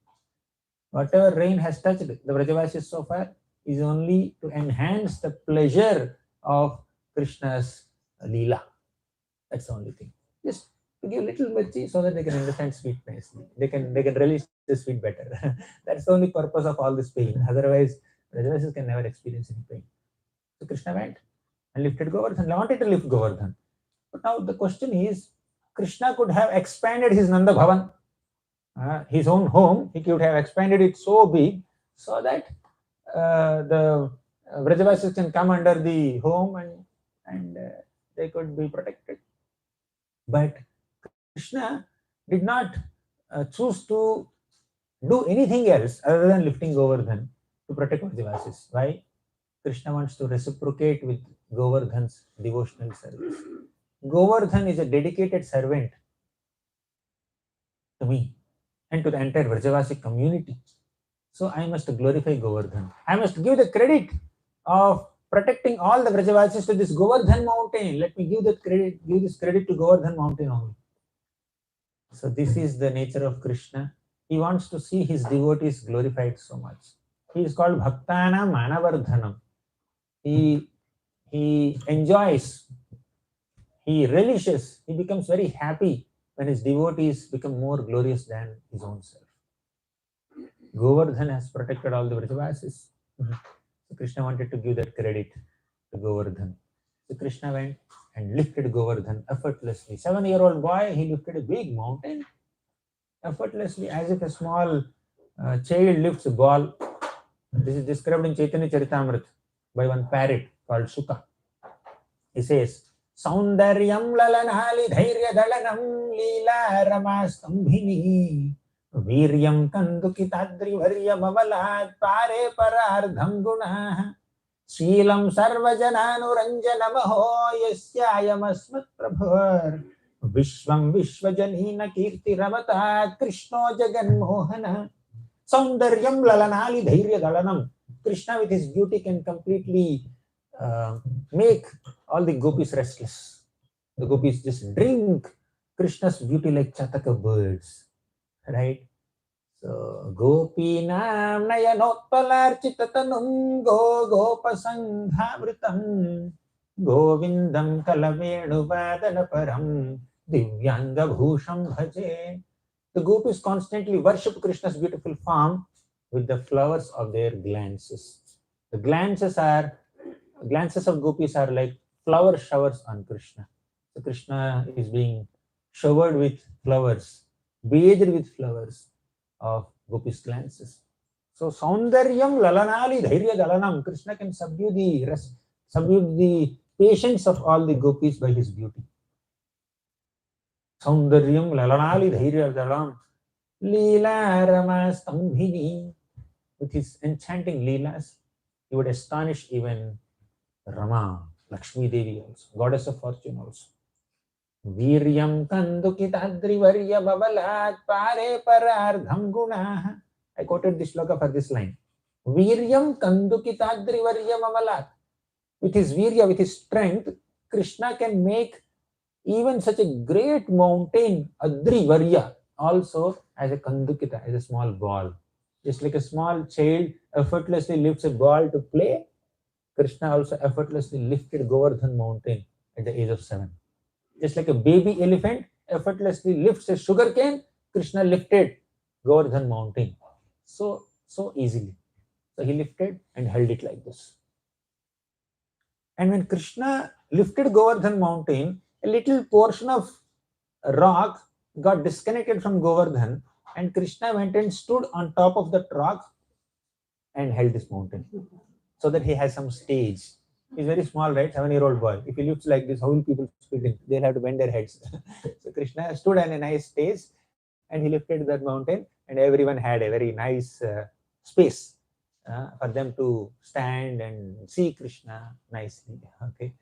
Whatever rain has touched the Vrajavasis so far is only to enhance the pleasure of Krishna's Leela. That's the only thing. Just to give little mercy so that they can understand sweetness. They can relish the sweet better. That's the only purpose of all this pain. Otherwise, Vrajavasis can never experience any pain. So Krishna went and lifted Govardhan. They wanted to lift Govardhan. But now the question is, Krishna could have expanded his Nanda Bhavan, his own home. He could have expanded it so big so that the Vrajavasis can come under the home and they could be protected. But Krishna did not choose to do anything else other than lifting Govardhan to protect Vrajavasis. Why? Krishna wants to reciprocate with Govardhan's devotional service. Govardhan is a dedicated servant to me and to the entire Vrajavasi community. So I must glorify Govardhan. I must give the credit of protecting all the Vrajavasis to this Govardhan mountain. Let me give this credit to Govardhan mountain only. So this is the nature of Krishna. He wants to see his devotees glorified so much. He is called Bhaktana Manavardhanam. He enjoys, he relishes, he becomes very happy when his devotees become more glorious than his own self. Govardhan has protected all the Vrajavasis. So Krishna wanted to give that credit to Govardhan. So Krishna went and lifted Govardhan effortlessly. 7-year-old boy, he lifted a big mountain effortlessly, as if a small child lifts a ball. This is described in Caitanya Charitamrita by one parrot called Suka. He says, Saundaryam lalanali dhairya dalanam leela ramastambhini Viryam kandukitadri varya mavalat pare parardham gunah Sheelam sarvajananurajanamaho yasyayamasmat prabhavar Vishwam vishwajanina kirti ravatat Krishno jaganmohana Saundaryam lalanali dhairya dalanam. Krishna with his beauty can completely make all the gopis restless. The gopis just drink Krishna's beauty like chataka birds. Right? So, Gopinam nayanotpalarchitatanum gopasanghamritam Govindam kalavenu vadanaparam divyanga bhusham bhaje. The gopis constantly worship Krishna's beautiful form with the flowers of their glances. The glances of gopis are like flower showers on Krishna. So Krishna is being showered with flowers, bathed with flowers of gopis' glances. So Saundaryam lalanali dhairya dalanam. Krishna can subdue the patience of all the gopis by his beauty. Saundaryam lalanali dhairya dalanam. Leela ramastambhini. With his enchanting leelas, he would astonish even Rama, Lakshmi Devi also, goddess of fortune also. Viryam kandukitadri varya bavalat pare parardham gunah. I quoted this sloka for this line. Viryam kandukitadri varya bavalat. With his virya, with his strength, Krishna can make even such a great mountain, Adri Varya, also as a kandukita, as a small ball. Just like a small child effortlessly lifts a ball to play, Krishna also effortlessly lifted Govardhan mountain at the age of 7. Just like a baby elephant effortlessly lifts a sugar cane, Krishna lifted Govardhan mountain so easily. So he lifted and held it like this. And when Krishna lifted Govardhan mountain, a little portion of rock got disconnected from Govardhan, and Krishna went and stood on top of that rock and held this mountain so that he has some stage. He's very small, right? 7-year-old boy. If he looks like this, how will people speak in? They'll have to bend their heads. So Krishna stood on a nice stage and he lifted that mountain, and everyone had a very nice space for them to stand and see Krishna nicely. Okay.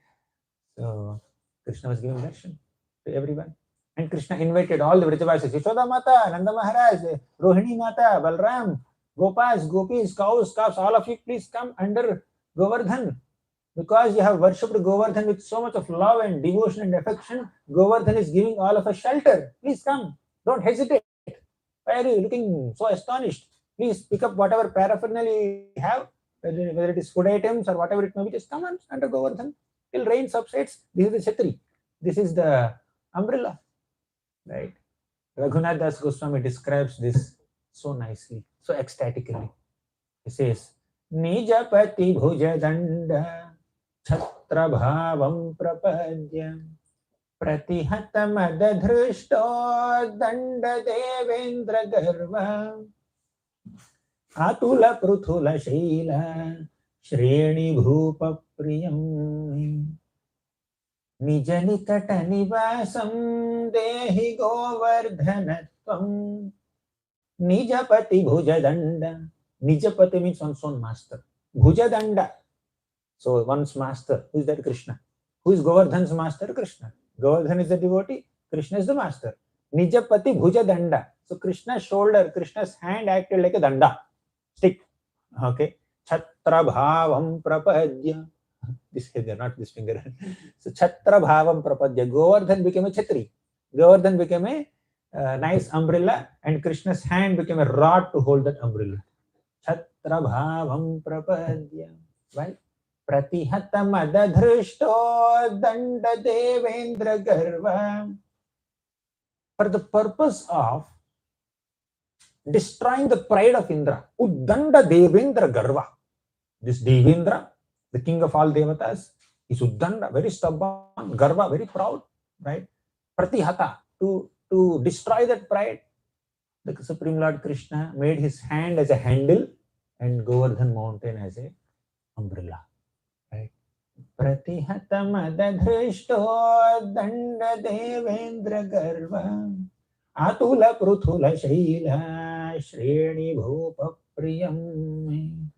So Krishna was giving darshan to everyone. And Krishna invited all the Vrajavasis, Yashoda Mata, Nanda Maharaj, Rohini Mata, Balram, Gopas, gopis, cows, calves, all of you, please come under Govardhan. Because you have worshipped Govardhan with so much of love and devotion and affection, Govardhan is giving all of us shelter. Please come. Don't hesitate. Why are you looking so astonished? Please pick up whatever paraphernalia you have, whether it is food items or whatever it may be. Just come on under Govardhan till rain subsides. This is the Chhatri. This is the umbrella. Right? Raghunath Das Goswami describes this so nicely, so ecstatically. He says, Nijapati bhuja danda chhatra bhavam prapadya pratihatam adadhrishto danda devendra garva atula pruthula shaila shreni bhupa priyam nijanikata nivasam dehi govardhanatvam nijapati bhujadanda. Nijapati means one's own master. Bhujadanda. So one's master. Who is that? Krishna. Who is Govardhan's master? Krishna. Govardhan is the devotee. Krishna is the master. Nijapati bhujadanda. So Krishna's shoulder, Krishna's hand acted like a danda. Stick. Okay. Chhatra bhavam prapadya. This finger, not this finger. So Chhatra bhavam prapadya. Govardhan became a Chhatri. Govardhan became a nice umbrella, and Krishna's hand became a rod to hold that umbrella. Chhatra bhavam prapadya. Right? Pratihatam adadhrishto danda devendra garva. For the purpose of destroying the pride of Indra. Uddanda devendra garva. This Devendra, the king of all devatas, is Uddanda, very stubborn, garva, very proud. Right? Pratihata, to destroy that pride, the Supreme Lord Krishna made his hand as a handle and Govardhan mountain as a umbrella. Right? Pratihatam adadhrishto danda devendra garva atula pruthula shaila shreni bhupa priyam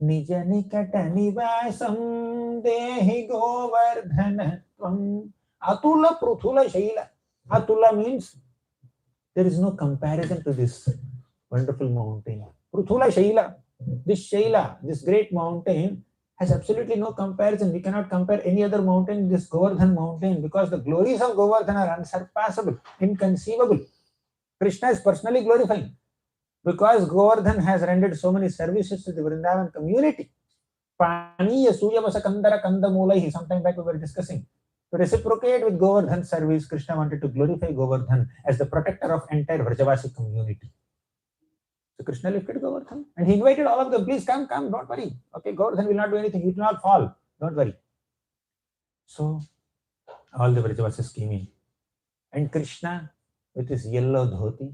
nija nikata nivasam dehi govardhanatvam atula pruthula shaila. Atula means there is no comparison to this wonderful mountain. Pruthula Shaila, this great mountain has absolutely no comparison. We cannot compare any other mountain with this Govardhan mountain because the glories of Govardhan are unsurpassable, inconceivable. Krishna is personally glorifying because Govardhan has rendered so many services to the Vrindavan community. Paniya Suyavasa Kandara Kandamulaihi, sometime back we were discussing. To reciprocate with Govardhan service, Krishna wanted to glorify Govardhan as the protector of entire Vrajavasi community. So Krishna lifted Govardhan and he invited all of them, please come, don't worry. Okay, Govardhan will not do anything, it will not fall, don't worry. So all the Vrajavasis came in. And Krishna, with his yellow dhoti,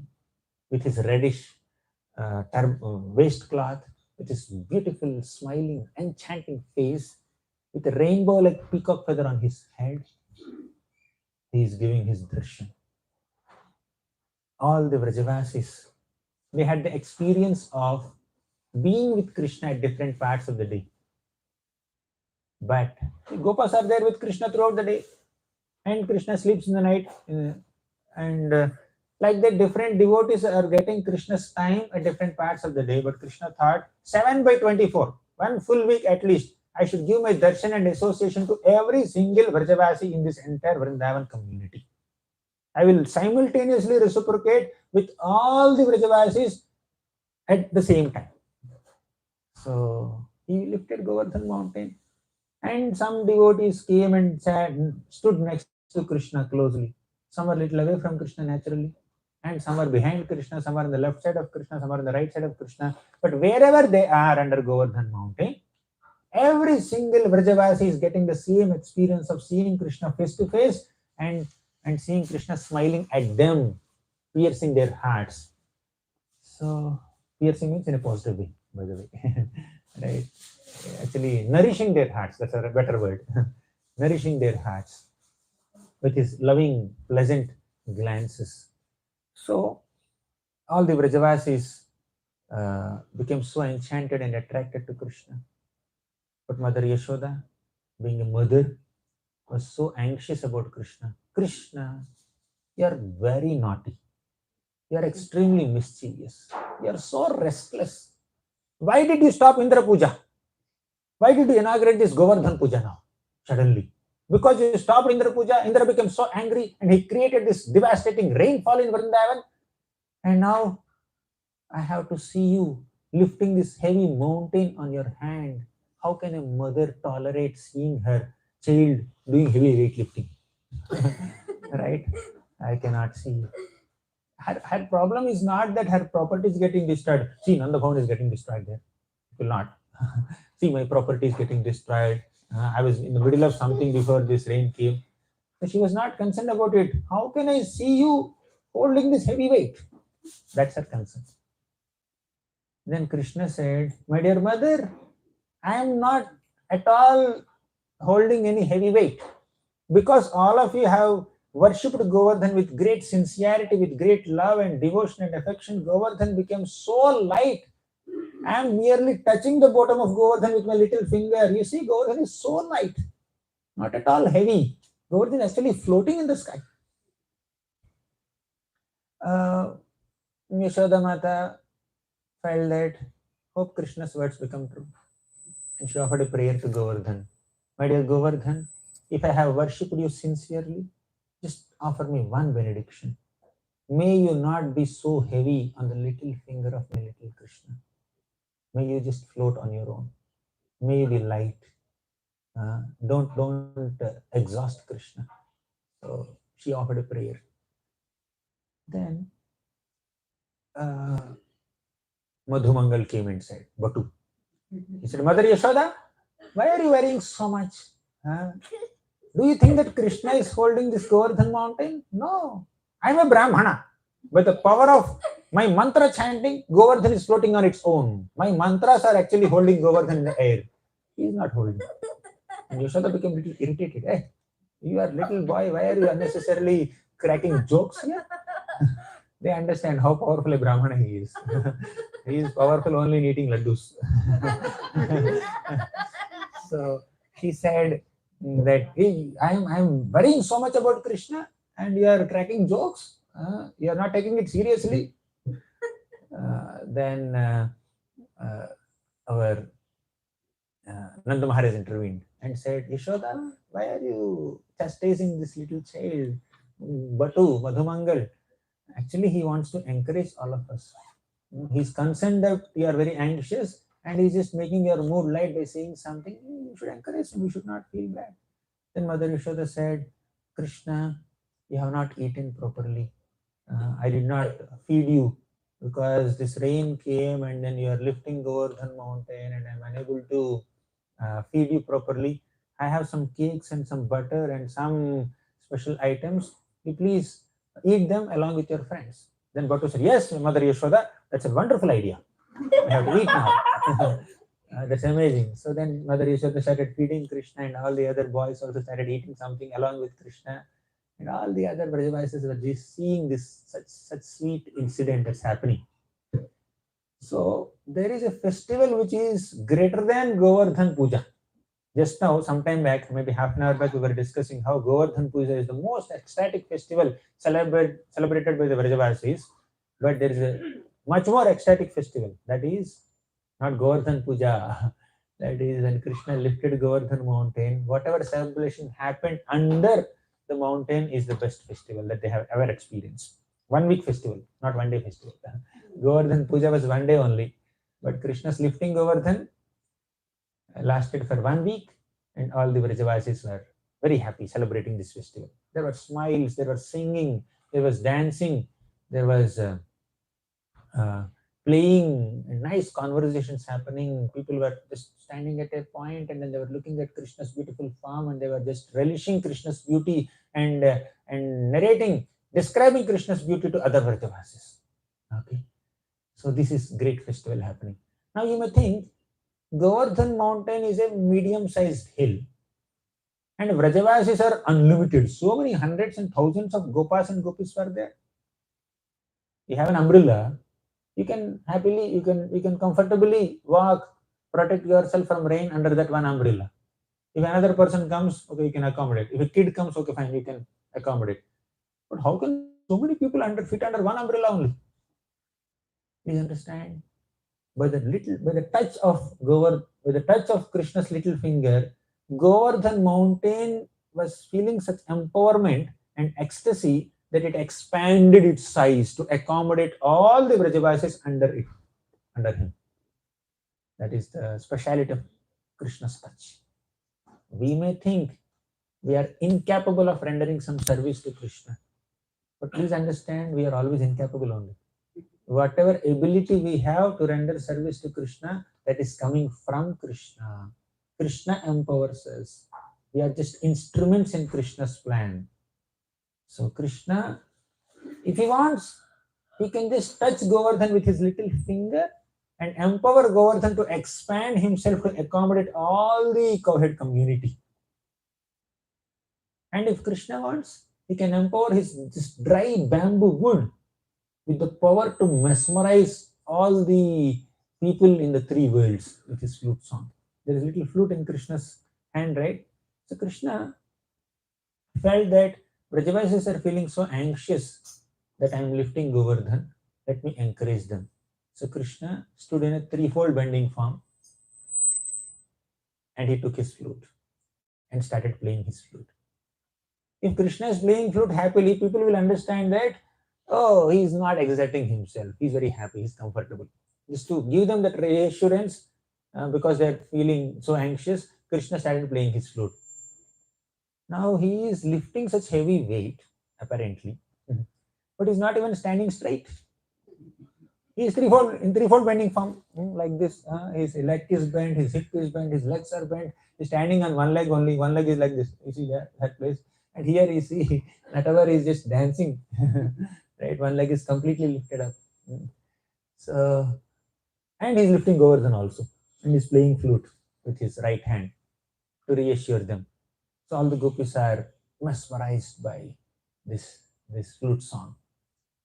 with his reddish waistcloth, with his beautiful, smiling, enchanting face, with a rainbow like peacock feather on his head, he is giving his darshan. All the Vrajavasis, they had the experience of being with Krishna at different parts of the day. But the Gopas are there with Krishna throughout the day, and Krishna sleeps in the night. Like that, different devotees are getting Krishna's time at different parts of the day. But Krishna thought, 7/24, 1 full week at least, I should give my darshan and association to every single Vrajavasi in this entire Vrindavan community. I will simultaneously reciprocate with all the Vrajavasis at the same time. So he lifted Govardhan mountain, and some devotees came and stood next to Krishna closely. Some were a little away from Krishna naturally, and some are behind Krishna, some are on the left side of Krishna, some are on the right side of Krishna. But wherever they are under Govardhan mountain, every single Vrajavasi is getting the same experience of seeing Krishna face to face and seeing Krishna smiling at them, piercing their hearts. So piercing means in a positive way, by the way. Right? Actually, nourishing their hearts, that's a better word. Nourishing their hearts with his loving, pleasant glances. So all the Vrajavasis became so enchanted and attracted to Krishna. But Mother Yashoda, being a mother, was so anxious about Krishna. Krishna, you are very naughty. You are extremely mischievous. You are so restless. Why did you stop Indra Puja? Why did you inaugurate this Govardhan Puja now, suddenly? Because you stopped Indra Puja, Indra became so angry and he created this devastating rainfall in Vrindavan. And now I have to see you lifting this heavy mountain on your hand. How can a mother tolerate seeing her child doing heavy weightlifting? Right? I cannot see. Her problem is not that her property is getting destroyed. See, Nanda Bhavan is getting destroyed there. It will not. See, my property is getting destroyed. I was in the middle of something before this rain came. So she was not concerned about it. How can I see you holding this heavy weight? That's her concern. Then Krishna said, my dear mother, I am not at all holding any heavy weight, because all of you have worshipped Govardhan with great sincerity, with great love and devotion and affection. Govardhan became so light. I am merely touching the bottom of Govardhan with my little finger. You see, Govardhan is so light, not at all heavy. Govardhan is actually floating in the sky. Yashoda Mata felt that, hope Krishna's words become true. And she offered a prayer to Govardhan. My dear Govardhan, if I have worshipped you sincerely, just offer me one benediction. May you not be so heavy on the little finger of my little Krishna. May you just float on your own. May you be light. Don't exhaust Krishna. So she offered a prayer. Then Madhumangal came and said, Batu. He said, Mother Yashoda, why are you worrying so much? Do you think that Krishna is holding this Govardhan mountain? No. I am a Brahmana. By the power of my mantra chanting, Govardhan is floating on its own. My mantras are actually holding Govardhan in the air. He is not holding. And Yashoda became a little irritated. Hey, you are little boy, why are you unnecessarily cracking jokes here? They understand how powerful a Brahmana he is. He is powerful only in eating laddus. So she said that, hey, I'm worrying so much about Krishna and you are cracking jokes. You are not taking it seriously. Then our Nanda Maharaj intervened and said, Yashoda, why are you chastising this little child? Batu, Madhumangal. Actually, he wants to encourage all of us. He's concerned that you are very anxious and he's just making your mood light by saying something. You should encourage him. You should not feel bad. Then Mother Yashoda said, Krishna, you have not eaten properly. I did not feed you because this rain came and then you are lifting Govardhan mountain and I'm unable to feed you properly. I have some cakes and some butter and some special items. You please eat them along with your friends. Then Bhattu said, yes, Mother Yashoda, that's a wonderful idea. I have to eat now. That's amazing. So then Mother Yashoda started feeding Krishna and all the other boys also started eating something along with Krishna. And all the other Brajavasis were just seeing this such sweet incident that's happening. So there is a festival which is greater than Govardhan Puja. Just now, sometime back, maybe half an hour back, we were discussing how Govardhan Puja is the most ecstatic festival celebrated by the Vrajavasis. But there is a much more ecstatic festival. That is not Govardhan Puja. That is when Krishna lifted Govardhan mountain. Whatever celebration happened under the mountain is the best festival that they have ever experienced. 1 week festival, not 1 day festival. Govardhan Puja was 1 day only. But Krishna's lifting Govardhan lasted for 1 week and all the Vrajavasis were very happy celebrating this festival. There were smiles, there was singing, there was dancing, there was playing, nice conversations happening. People were just standing at a point and then they were looking at Krishna's beautiful form and they were just relishing Krishna's beauty and narrating, describing Krishna's beauty to other Vrajavasis. Okay, so this is great festival happening. Now you may think Govardhan mountain is a medium-sized hill and Vrajavasis are unlimited. So many hundreds and thousands of Gopas and Gopis were there. You have an umbrella, you can happily, you can comfortably walk, protect yourself from rain under that one umbrella. If another person comes, okay, you can accommodate. If a kid comes, okay, fine, you can accommodate. But how can so many people fit under one umbrella only? Please understand, by the touch of Krishna's little finger, Govardhan mountain was feeling such empowerment and ecstasy that it expanded its size to accommodate all the Vrajavasis under him. That is the speciality of Krishna's touch. We may think we are incapable of rendering some service to Krishna, but please understand, we are always incapable only. Whatever ability we have to render service to Krishna, that is coming from Krishna. Krishna empowers us. We are just instruments in Krishna's plan. So Krishna, if he wants, he can just touch Govardhan with his little finger and empower Govardhan to expand himself to accommodate all the cowhead community. And if Krishna wants, he can empower this dry bamboo wood with the power to mesmerize all the people in the three worlds with his flute song. There is a little flute in Krishna's hand, right? So Krishna felt that Vrajavasis are feeling so anxious that I am lifting Govardhan. Let me encourage them. So Krishna stood in a threefold bending form and he took his flute and started playing his flute. If Krishna is playing flute happily, people will understand that, oh, he is not exerting himself. He is very happy. He is comfortable. Just to give them that reassurance, because they are feeling so anxious, Krishna started playing his flute. Now he is lifting such heavy weight, apparently, but he's not even standing straight. He is in threefold bending form, like this. His leg is bent, his hip is bent, his legs are bent. He's standing on one leg only. One leg is like this. You see that place. And here you see Natavar is just dancing. Right, one leg is completely lifted up. So, and he's lifting Govardhan also, and he's playing flute with his right hand to reassure them. So all the gopis are mesmerized by this flute song.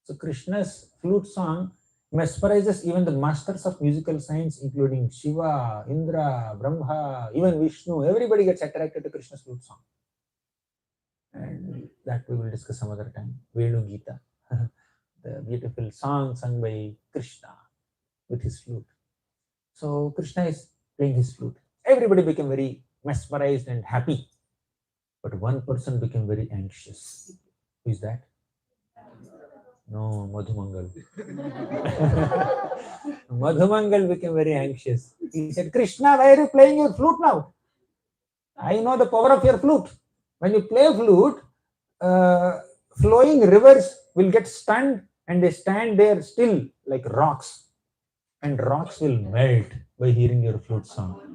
So Krishna's flute song mesmerizes even the masters of musical science, including Shiva, Indra, Brahma, even Vishnu. Everybody gets attracted to Krishna's flute song. And that we will discuss some other time. Venu Gita, the beautiful song sung by Krishna with his flute. So Krishna is playing his flute. Everybody became very mesmerized and happy. But one person became very anxious. Who is that? No, Madhumangal. Madhumangal became very anxious. He said, Krishna, why are you playing your flute now? I know the power of your flute. When you play flute, flowing rivers will get stunned and they stand there still like rocks. And rocks will melt by hearing your flute song.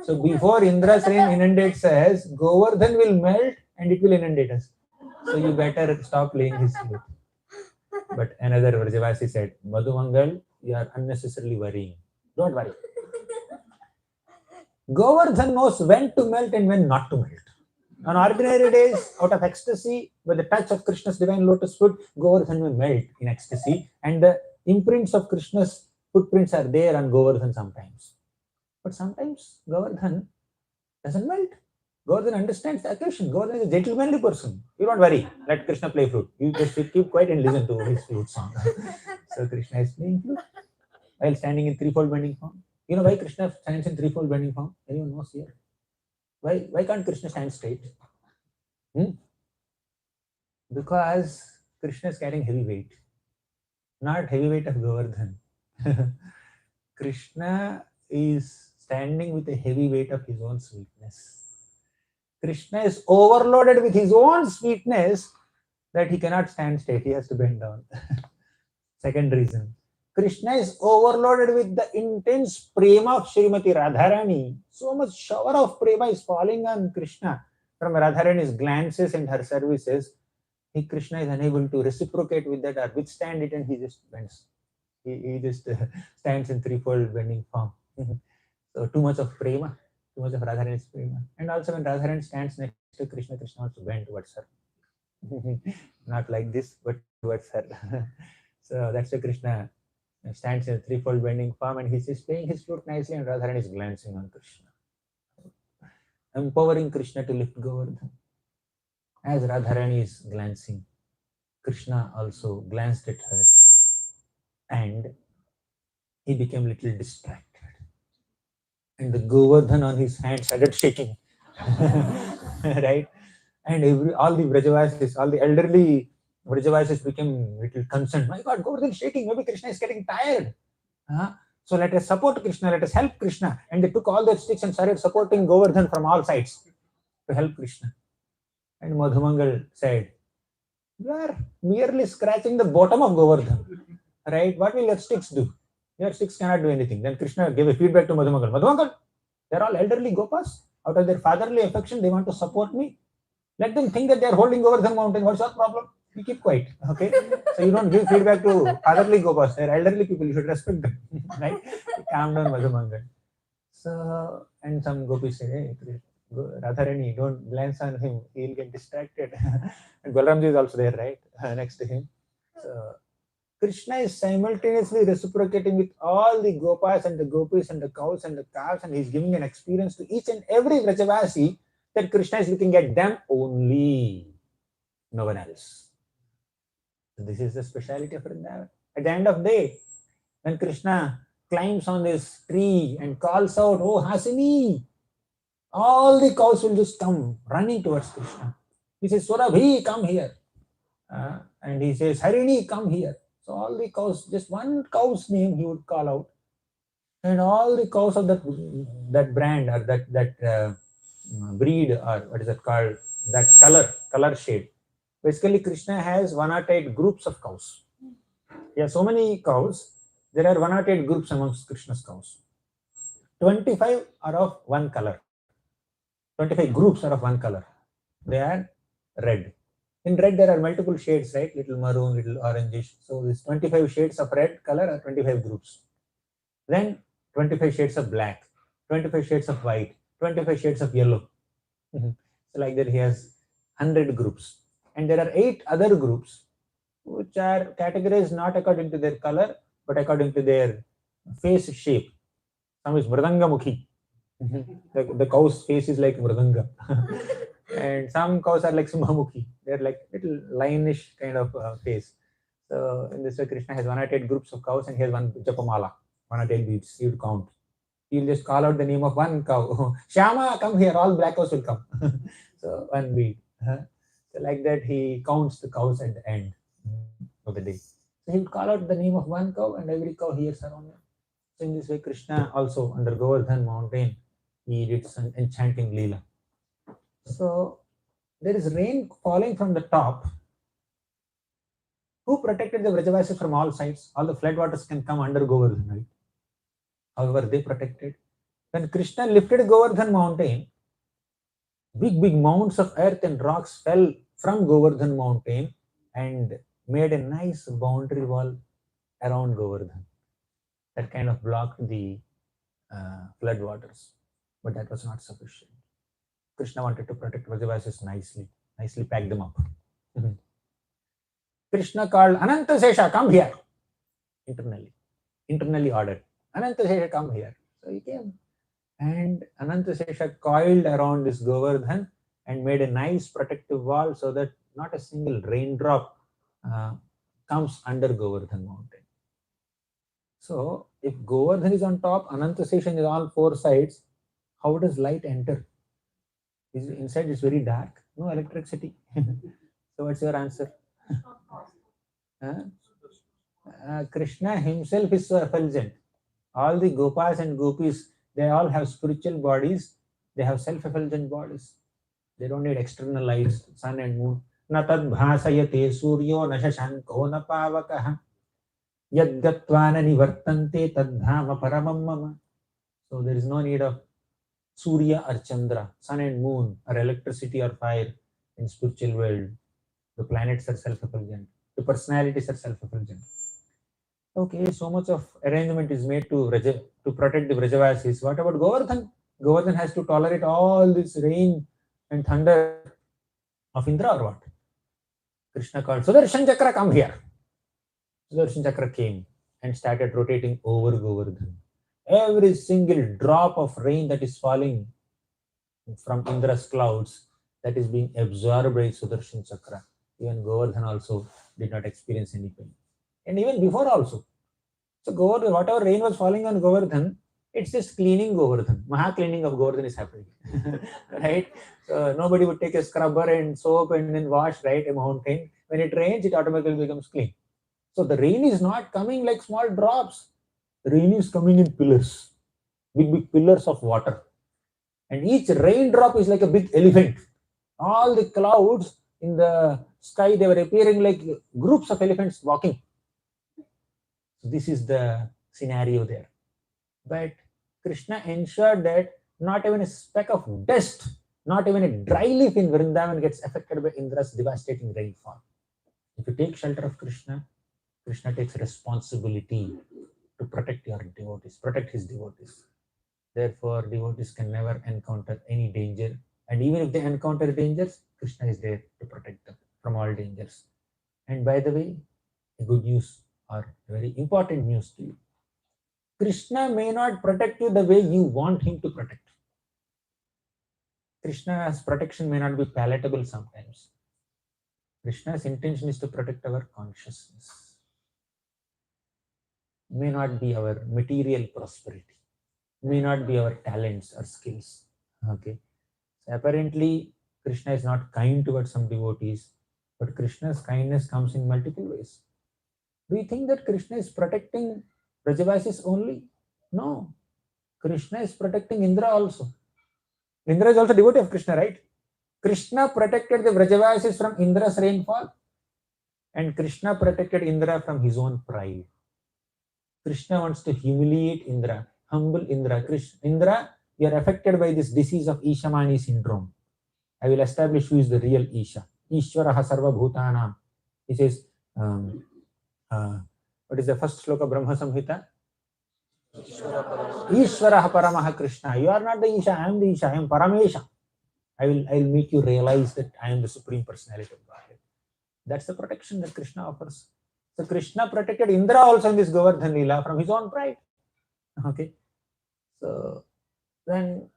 So before Indra's rain inundates us, Govardhan will melt and it will inundate us. So you better stop playing his flute. But another Vrajavasi said, Madhumangal, you are unnecessarily worrying. Don't worry. Govardhan knows when to melt and when not to melt. On ordinary days, out of ecstasy, with the touch of Krishna's divine lotus foot, Govardhan will melt in ecstasy, and the imprints of Krishna's footprints are there on Govardhan sometimes. But sometimes Govardhan doesn't melt. Govardhan understands the occasion. Govardhan is a gentlemanly person. You don't worry. Let Krishna play flute. You just keep quiet and listen to his flute song. So Krishna is playing flute while standing in threefold bending form. You know why Krishna stands in threefold bending form? Anyone knows here? Why can't Krishna stand straight? Because Krishna is carrying heavy weight. Not heavy weight of Govardhan. Krishna is standing with a heavy weight of his own sweetness. Krishna is overloaded with his own sweetness that he cannot stand straight. He has to bend down. Second reason. Krishna is overloaded with the intense prema of Srimati Radharani. So much shower of prema is falling on Krishna from Radharani's glances and her services. Krishna is unable to reciprocate with that or withstand it, and he just bends. He just stands in threefold bending form. So too much of prema, too much of Radharani's prema. And also when Radharani stands next to Krishna, Krishna wants to bend towards her. Not like this, but towards her. So that's why Krishna stands in a threefold bending form, and he's just playing his flute nicely, and Radharani is glancing on Krishna, empowering Krishna to lift Govardhan. As Radharani is glancing, Krishna also glanced at her, and he became a little distracted. And the Govardhan on his hand started shaking. Right? And all the Vrajavasis, all the elderly Vrajavasis became little concerned. My God, Govardhan is shaking. Maybe Krishna is getting tired. So let us support Krishna, let us help Krishna. And they took all their sticks and started supporting Govardhan from all sides to help Krishna. And Madhumangal said, "You are merely scratching the bottom of Govardhan. Right? What will your sticks do? Your sticks cannot do anything." Then Krishna gave a feedback to Madhumangal. Madhumangal, they're all elderly Gopas. Out of their fatherly affection, they want to support me. Let them think that they are holding Govardhan mountain. What's your problem? You keep quiet. Okay? So you don't give feedback to fatherly Gopas. They're elderly people. You should respect them. Right? Calm down, Madhumangal. So, and some gopis say, "Hey, Radharani, don't glance on him. He'll get distracted." And Balramji is also there, right? Next to him. So, Krishna is simultaneously reciprocating with all the gopas and the gopis and the cows and the calves, and he's giving an experience to each and every Vrajavasi that Krishna is looking at them only, no one else. So this is the speciality of Vrindavan. At the end of the day, when Krishna climbs on this tree and calls out, "Oh Hasini," all the cows will just come running towards Krishna. He says, "Surabhi, come here." And he says, "Harini, come here." So all the cows, just one cow's name he would call out, and all the cows of that brand or that breed, or what is it called, that color shade. Basically, Krishna has 108 groups of cows. He has so many cows. There are 108 groups amongst Krishna's cows. 25 are of one color. 25 groups are of one color. They are red. In red, there are multiple shades, right? Little maroon, little orangish. So this 25 shades of red color are 25 groups. Then 25 shades of black, 25 shades of white, 25 shades of yellow. So like that, he has 100 groups. And there are 8 other groups which are categorized not according to their color, but according to their face shape. Some is Mridanga Mukhi. The cow's face is like Mridanga. And some cows are like Simhamukhi. They're like little lionish kind of face. So in this way, Krishna has 108 groups of cows, and he has one Japamala, 108 beads. He would count. He'll just call out the name of one cow. "Shyama, come here." All black cows will come. So one bead. So like that, he counts the cows at the end of the day. So he would call out the name of one cow, and every cow hears around him. So in this way, Krishna also under Govardhan mountain, he did some enchanting Leela. So there is rain falling from the top. Who protected the Vrajavasis from all sides? All the floodwaters can come under Govardhan, right? However, they protected. When Krishna lifted Govardhan mountain, big mounds of earth and rocks fell from Govardhan mountain and made a nice boundary wall around Govardhan. That kind of blocked the floodwaters. But that was not sufficient. Krishna wanted to protect Vrajavasis nicely pack them up. Krishna called Anantasesha, come here. Internally ordered. Anantasesha, come here. So he came. And Anantasesha coiled around this Govardhan and made a nice protective wall so that not a single raindrop comes under Govardhan mountain. So if Govardhan is on top, Anantasesha is on 4 sides, how does light enter? Inside it's very dark, no electricity. So what's your answer? Krishna himself is so effulgent. All the gopas and gopis, they all have spiritual bodies. They have self-effulgent bodies. They don't need external lights, sun and moon. Na tad bhasayate suryo na shashanko na pavakaha yad gatvana nivartante tad dhama paramam mama. So there is no need of Surya or Chandra, sun and moon, or electricity or fire in spiritual world. The planets are self-effulgent. The personalities are self-effulgent. Okay, so much of arrangement is made to protect the Vrajavasis. What about Govardhan? Govardhan has to tolerate all this rain and thunder of Indra or what? Krishna called, Sudarshan Chakra, come here. Sudarshan Chakra came and started rotating over Govardhan. Every single drop of rain that is falling from Indra's clouds, that is being absorbed by Sudarshan Chakra. Even Govardhan also did not experience any pain. And even before also. So Govardhan, whatever rain was falling on Govardhan, it's just cleaning Govardhan. Maha cleaning of Govardhan is happening. Right? So nobody would take a scrubber and soap and then wash, right, a mountain. When it rains, it automatically becomes clean. So the rain is not coming like small drops. The rain is coming in pillars, big pillars of water. And each raindrop is like a big elephant. All the clouds in the sky, they were appearing like groups of elephants walking. So this is the scenario there. But Krishna ensured that not even a speck of dust, not even a dry leaf in Vrindavan gets affected by Indra's devastating rainfall. If you take shelter of Krishna, Krishna takes responsibility to protect your devotees, protect his devotees. Therefore, devotees can never encounter any danger. And even if they encounter dangers, Krishna is there to protect them from all dangers. And by the way, a good news or a very important news to you. Krishna may not protect you the way you want him to protect. Krishna's protection may not be palatable sometimes. Krishna's intention is to protect our consciousness. May not be our material prosperity. May not be our talents or skills. Okay. So apparently, Krishna is not kind towards some devotees, but Krishna's kindness comes in multiple ways. Do you think that Krishna is protecting Brajavasis only? No. Krishna is protecting Indra also. Indra is also devotee of Krishna, right? Krishna protected the Brajavasis from Indra's rainfall, and Krishna protected Indra from his own pride. Krishna wants to humiliate Indra, humble Indra. Indra, you are affected by this disease of Ishamani syndrome. I will establish who is the real Isha. Ishvaraha sarva bhutanam. He says, what is the first sloka of Brahma Samhita? Ishvaraha paramaha Krishna. You are not the Isha, I am the Isha, I am Paramesha. I will make you realize that I am the Supreme Personality of Godhead. That's the protection that Krishna offers. So Krishna protected Indra also in this Govardhan Leela from his own pride. Okay. So then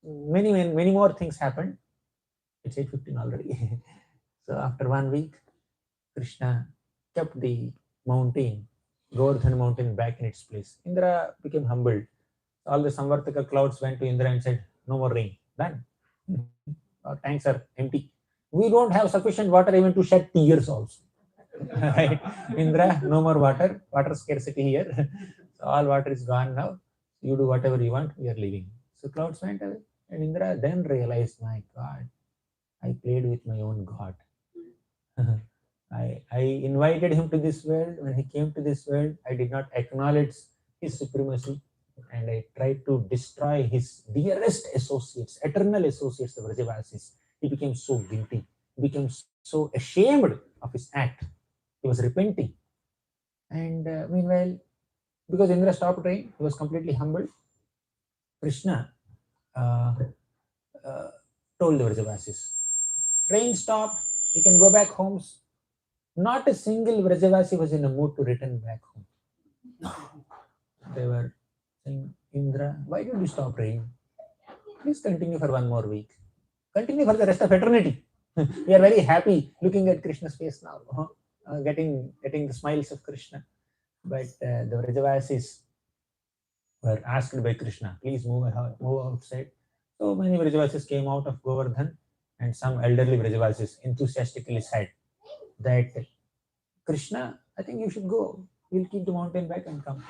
many more things happened. It's 8:15 already. So after 1 week, Krishna kept the mountain, Govardhan mountain, back in its place. Indra became humbled. All the Samvartaka clouds went to Indra and said, no more rain. Done. Our tanks are empty. We don't have sufficient water even to shed tears also. Right? Indra, no more water. Water scarcity here. So all water is gone now. You do whatever you want. We are leaving. So clouds went away. And Indra then realized, my God, I played with my own God. I invited him to this world. When he came to this world, I did not acknowledge his supremacy, and I tried to destroy his dearest associates, eternal associates, the Vrajavasis. He became so guilty, he became so ashamed of his act. He was repenting. And meanwhile, because Indra stopped rain, he was completely humbled. Krishna told the Vrajavasis, rain stopped, you can go back homes. Not a single Vrajavasi was in a mood to return back home. They were saying, Indra, why did you stop rain? Please continue for 1 more week. Continue for the rest of eternity. We are very happy looking at Krishna's face now, getting the smiles of Krishna. But the Vrajavasis were asked by Krishna, please move outside. So many Vrajavasis came out of Govardhan, and some elderly Vrajavasis enthusiastically said that Krishna, I think you should go. We'll keep the mountain back and come.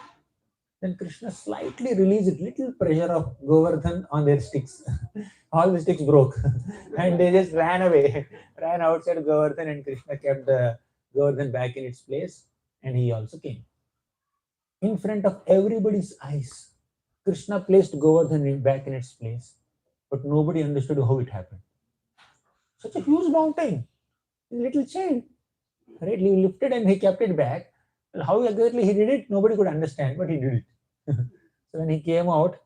Then Krishna slightly released little pressure of Govardhan on their sticks. All the sticks broke and they just ran away, ran outside Govardhan, and Krishna kept the Govardhan back in its place, and he also came. In front of everybody's eyes, Krishna placed Govardhan back in its place, but nobody understood how it happened. Such a huge mountain, a little child, right? He lifted and he kept it back. Well, how exactly he did it, nobody could understand, but he did it. So when he came out,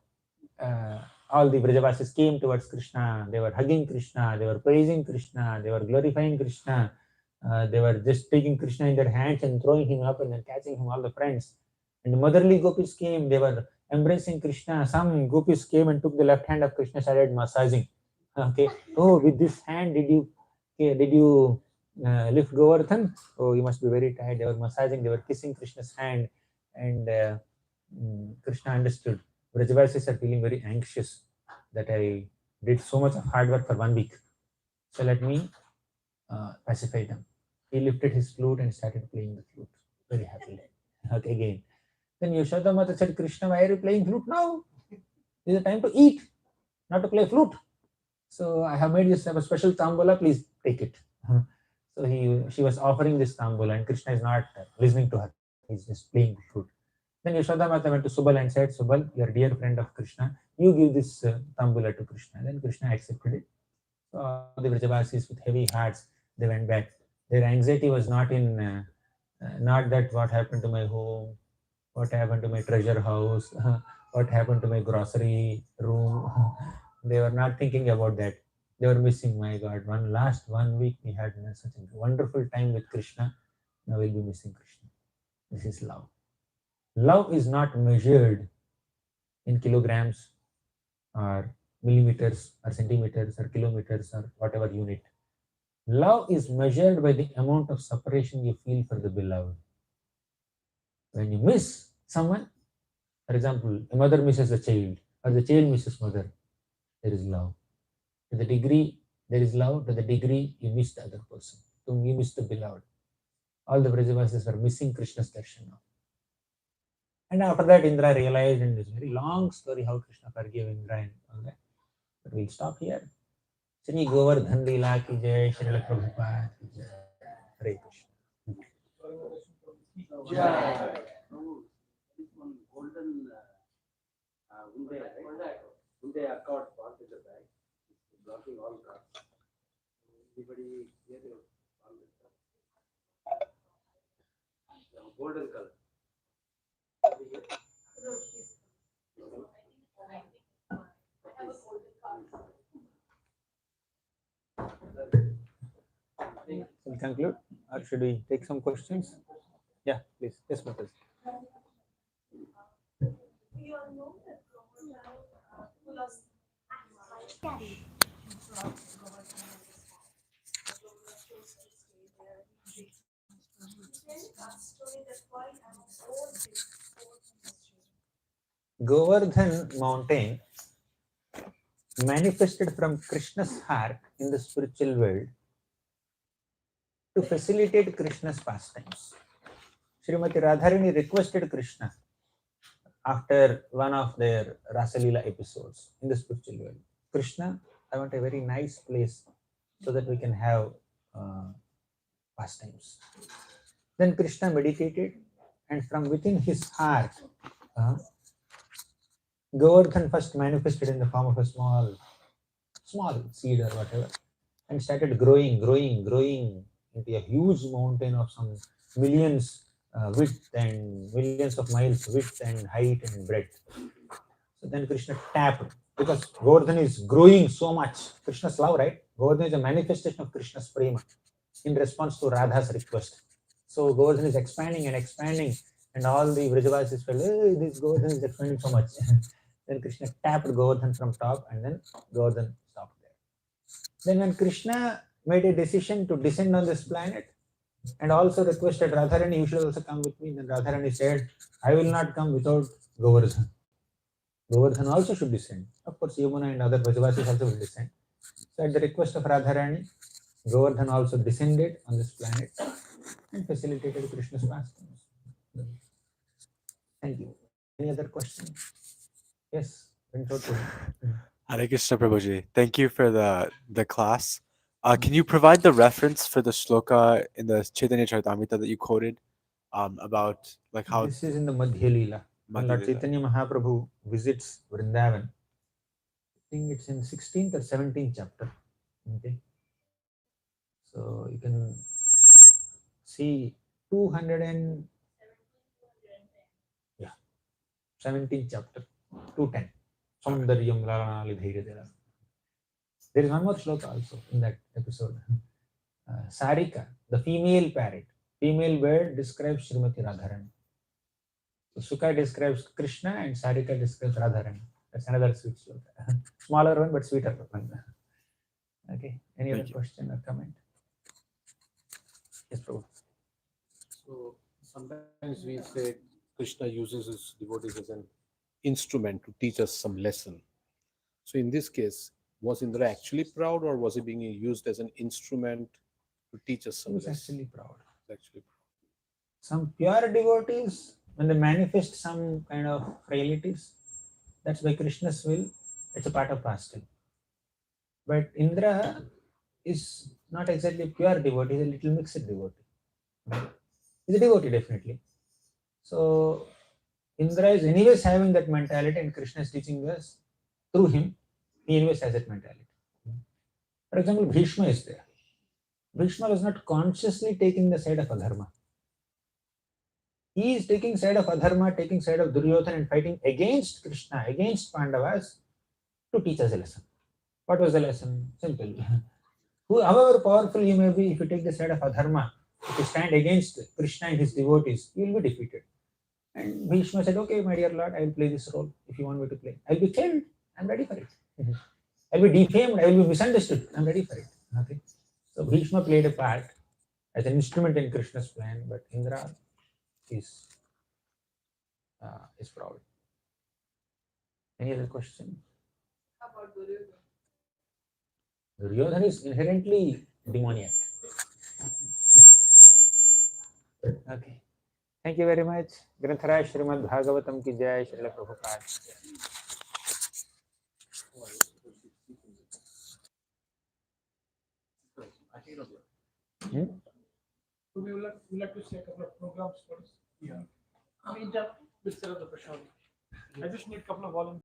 all the Vrajavasis came towards Krishna. They were hugging Krishna, they were praising Krishna, they were glorifying Krishna. They were just taking Krishna in their hands and throwing him up and then catching him, all the friends. And the motherly gopis came, they were embracing Krishna. Some gopis came and took the left hand of Krishna, started massaging. Okay, oh, with this hand did you lift Govardhan? Oh, you must be very tired. They were massaging, they were kissing Krishna's hand, And Krishna understood. Vrajavasis are feeling very anxious that I did so much of hard work for 1 week. So let me pacify them. He lifted his flute and started playing the flute very happily. Okay, again. Then Yashoda Mata said, Krishna, why are you playing flute now? This is the time to eat, not to play flute. So I have made this a special tambula, please take it. So she was offering this tambula and Krishna is not listening to her. He's just playing the flute. Then Yashoda Mata went to Subal and said, Subal, you are dear friend of Krishna. You give this tambula to Krishna. Then Krishna accepted it. So all the Vrajavasis with heavy hearts, they went back. Their anxiety was not in, not that what happened to my home, what happened to my treasure house, what happened to my grocery room. They were not thinking about that. They were missing, my God. 1 week we had such a wonderful time with Krishna. Now we'll be missing Krishna. This is love. Love is not measured in kilograms or millimeters or centimeters or kilometers or whatever unit. Love is measured by the amount of separation you feel for the beloved. When you miss someone, for example, a mother misses a child or the child misses mother, there is love. To the degree there is love, to the degree you miss the other person, you miss the beloved. All the Vrajavasis were missing Krishna's darshan now. And after that, Indra realized, and it's a very long story how Krishna forgave Indra and all that. But we'll stop here. Shri Govardhan Leela ki jai, Shri Prabhupada ki jai. Hare Krishna. Jai. This one golden Unde, right? Unde accord part in the back. It's blocking all cars. Anybody here on this golden color. We'll conclude, or should we take some questions? Yeah, please. Yes, Mataji. We all know that Govardhan carried Govardhan mountain manifested from Krishna's heart in the spiritual world to facilitate Krishna's pastimes. Srimati Radharani requested Krishna after one of their Rasalila episodes in the spiritual world. Krishna, I want a very nice place so that we can have pastimes. Then Krishna meditated, and from within his heart, Govardhan first manifested in the form of a small seed or whatever, and started growing into a huge mountain of some millions width and millions of miles width and height and breadth. So then Krishna tapped, because Govardhan is growing so much. Krishna's love, right? Govardhan is a manifestation of Krishna's prema in response to Radha's request. So Govardhan is expanding, and all the Vrajavasis felt, hey, this Govardhan is expanding so much. Then Krishna tapped Govardhan from top, and then Govardhan stopped there. Then when Krishna made a decision to descend on this planet and also requested Radharani, you should also come with me, then Radharani said, I will not come without Govardhan. Govardhan also should descend. Of course, Yamuna and other Vrajavasis also will descend. So at the request of Radharani, Govardhan also descended on this planet and facilitated Krishna's pastimes. Thank you. Any other questions? Yes. Hare Krishna Prabhuji. Thank you for the class. Can you provide the reference for the sloka in the Caitanya Charitamrita that you quoted about like how this is in the Madhya Leela. When Lord Chaitanya Mahaprabhu visits Vrindavan, I think it's in 16th or 17th chapter. Okay. So you can see 17th chapter, 210. Saundaryam Lalanali Dhairyadela. There is one more sloka also in that episode. Sarika, the female parrot, female bird, describes Srimati Radharani. So Sukha describes Krishna and Sarika describes Radharani. That's another sweet sloka. Smaller one but sweeter one. Okay. Any other question or comment? Yes, Prabhu. So sometimes we say Krishna uses his devotees as an instrument to teach us some lesson. So in this case, was Indra actually proud, or was he being used as an instrument to teach us He some was lesson? actually proud. He was actually proud. Some pure devotees, when they manifest some kind of frailties, that's by Krishna's will, it's a part of pastime. But Indra is not exactly a pure devotee, he's a little mixed devotee. He's a devotee, definitely. So Indra is anyways having that mentality, and Krishna is teaching us through him. He anyways has that mentality. For example, Bhishma is there. Bhishma was not consciously taking the side of adharma. He is taking side of adharma, taking side of Duryodhana, and fighting against Krishna, against Pandavas, to teach us a lesson. What was the lesson? Simple. However powerful you may be, if you take the side of adharma, if you stand against Krishna and his devotees, you will be defeated. And Bhishma said, okay, my dear Lord, I will play this role if you want me to play. I will be killed. I am ready for it. I will be defamed. I will be misunderstood. I am ready for it. Okay. So Bhishma played a part as an instrument in Krishna's plan, but Indra is proud. Any other question? How about Duryodhana? Duryodhana is inherently demoniac. Okay. Thank you very much. Grantharaj Srimad Bhagavatam ki jai, Srila Prabhupada. So we would like to see a couple of programs for us. Yeah. I mean, we'll set up the prashad. I just need a couple of volunteers.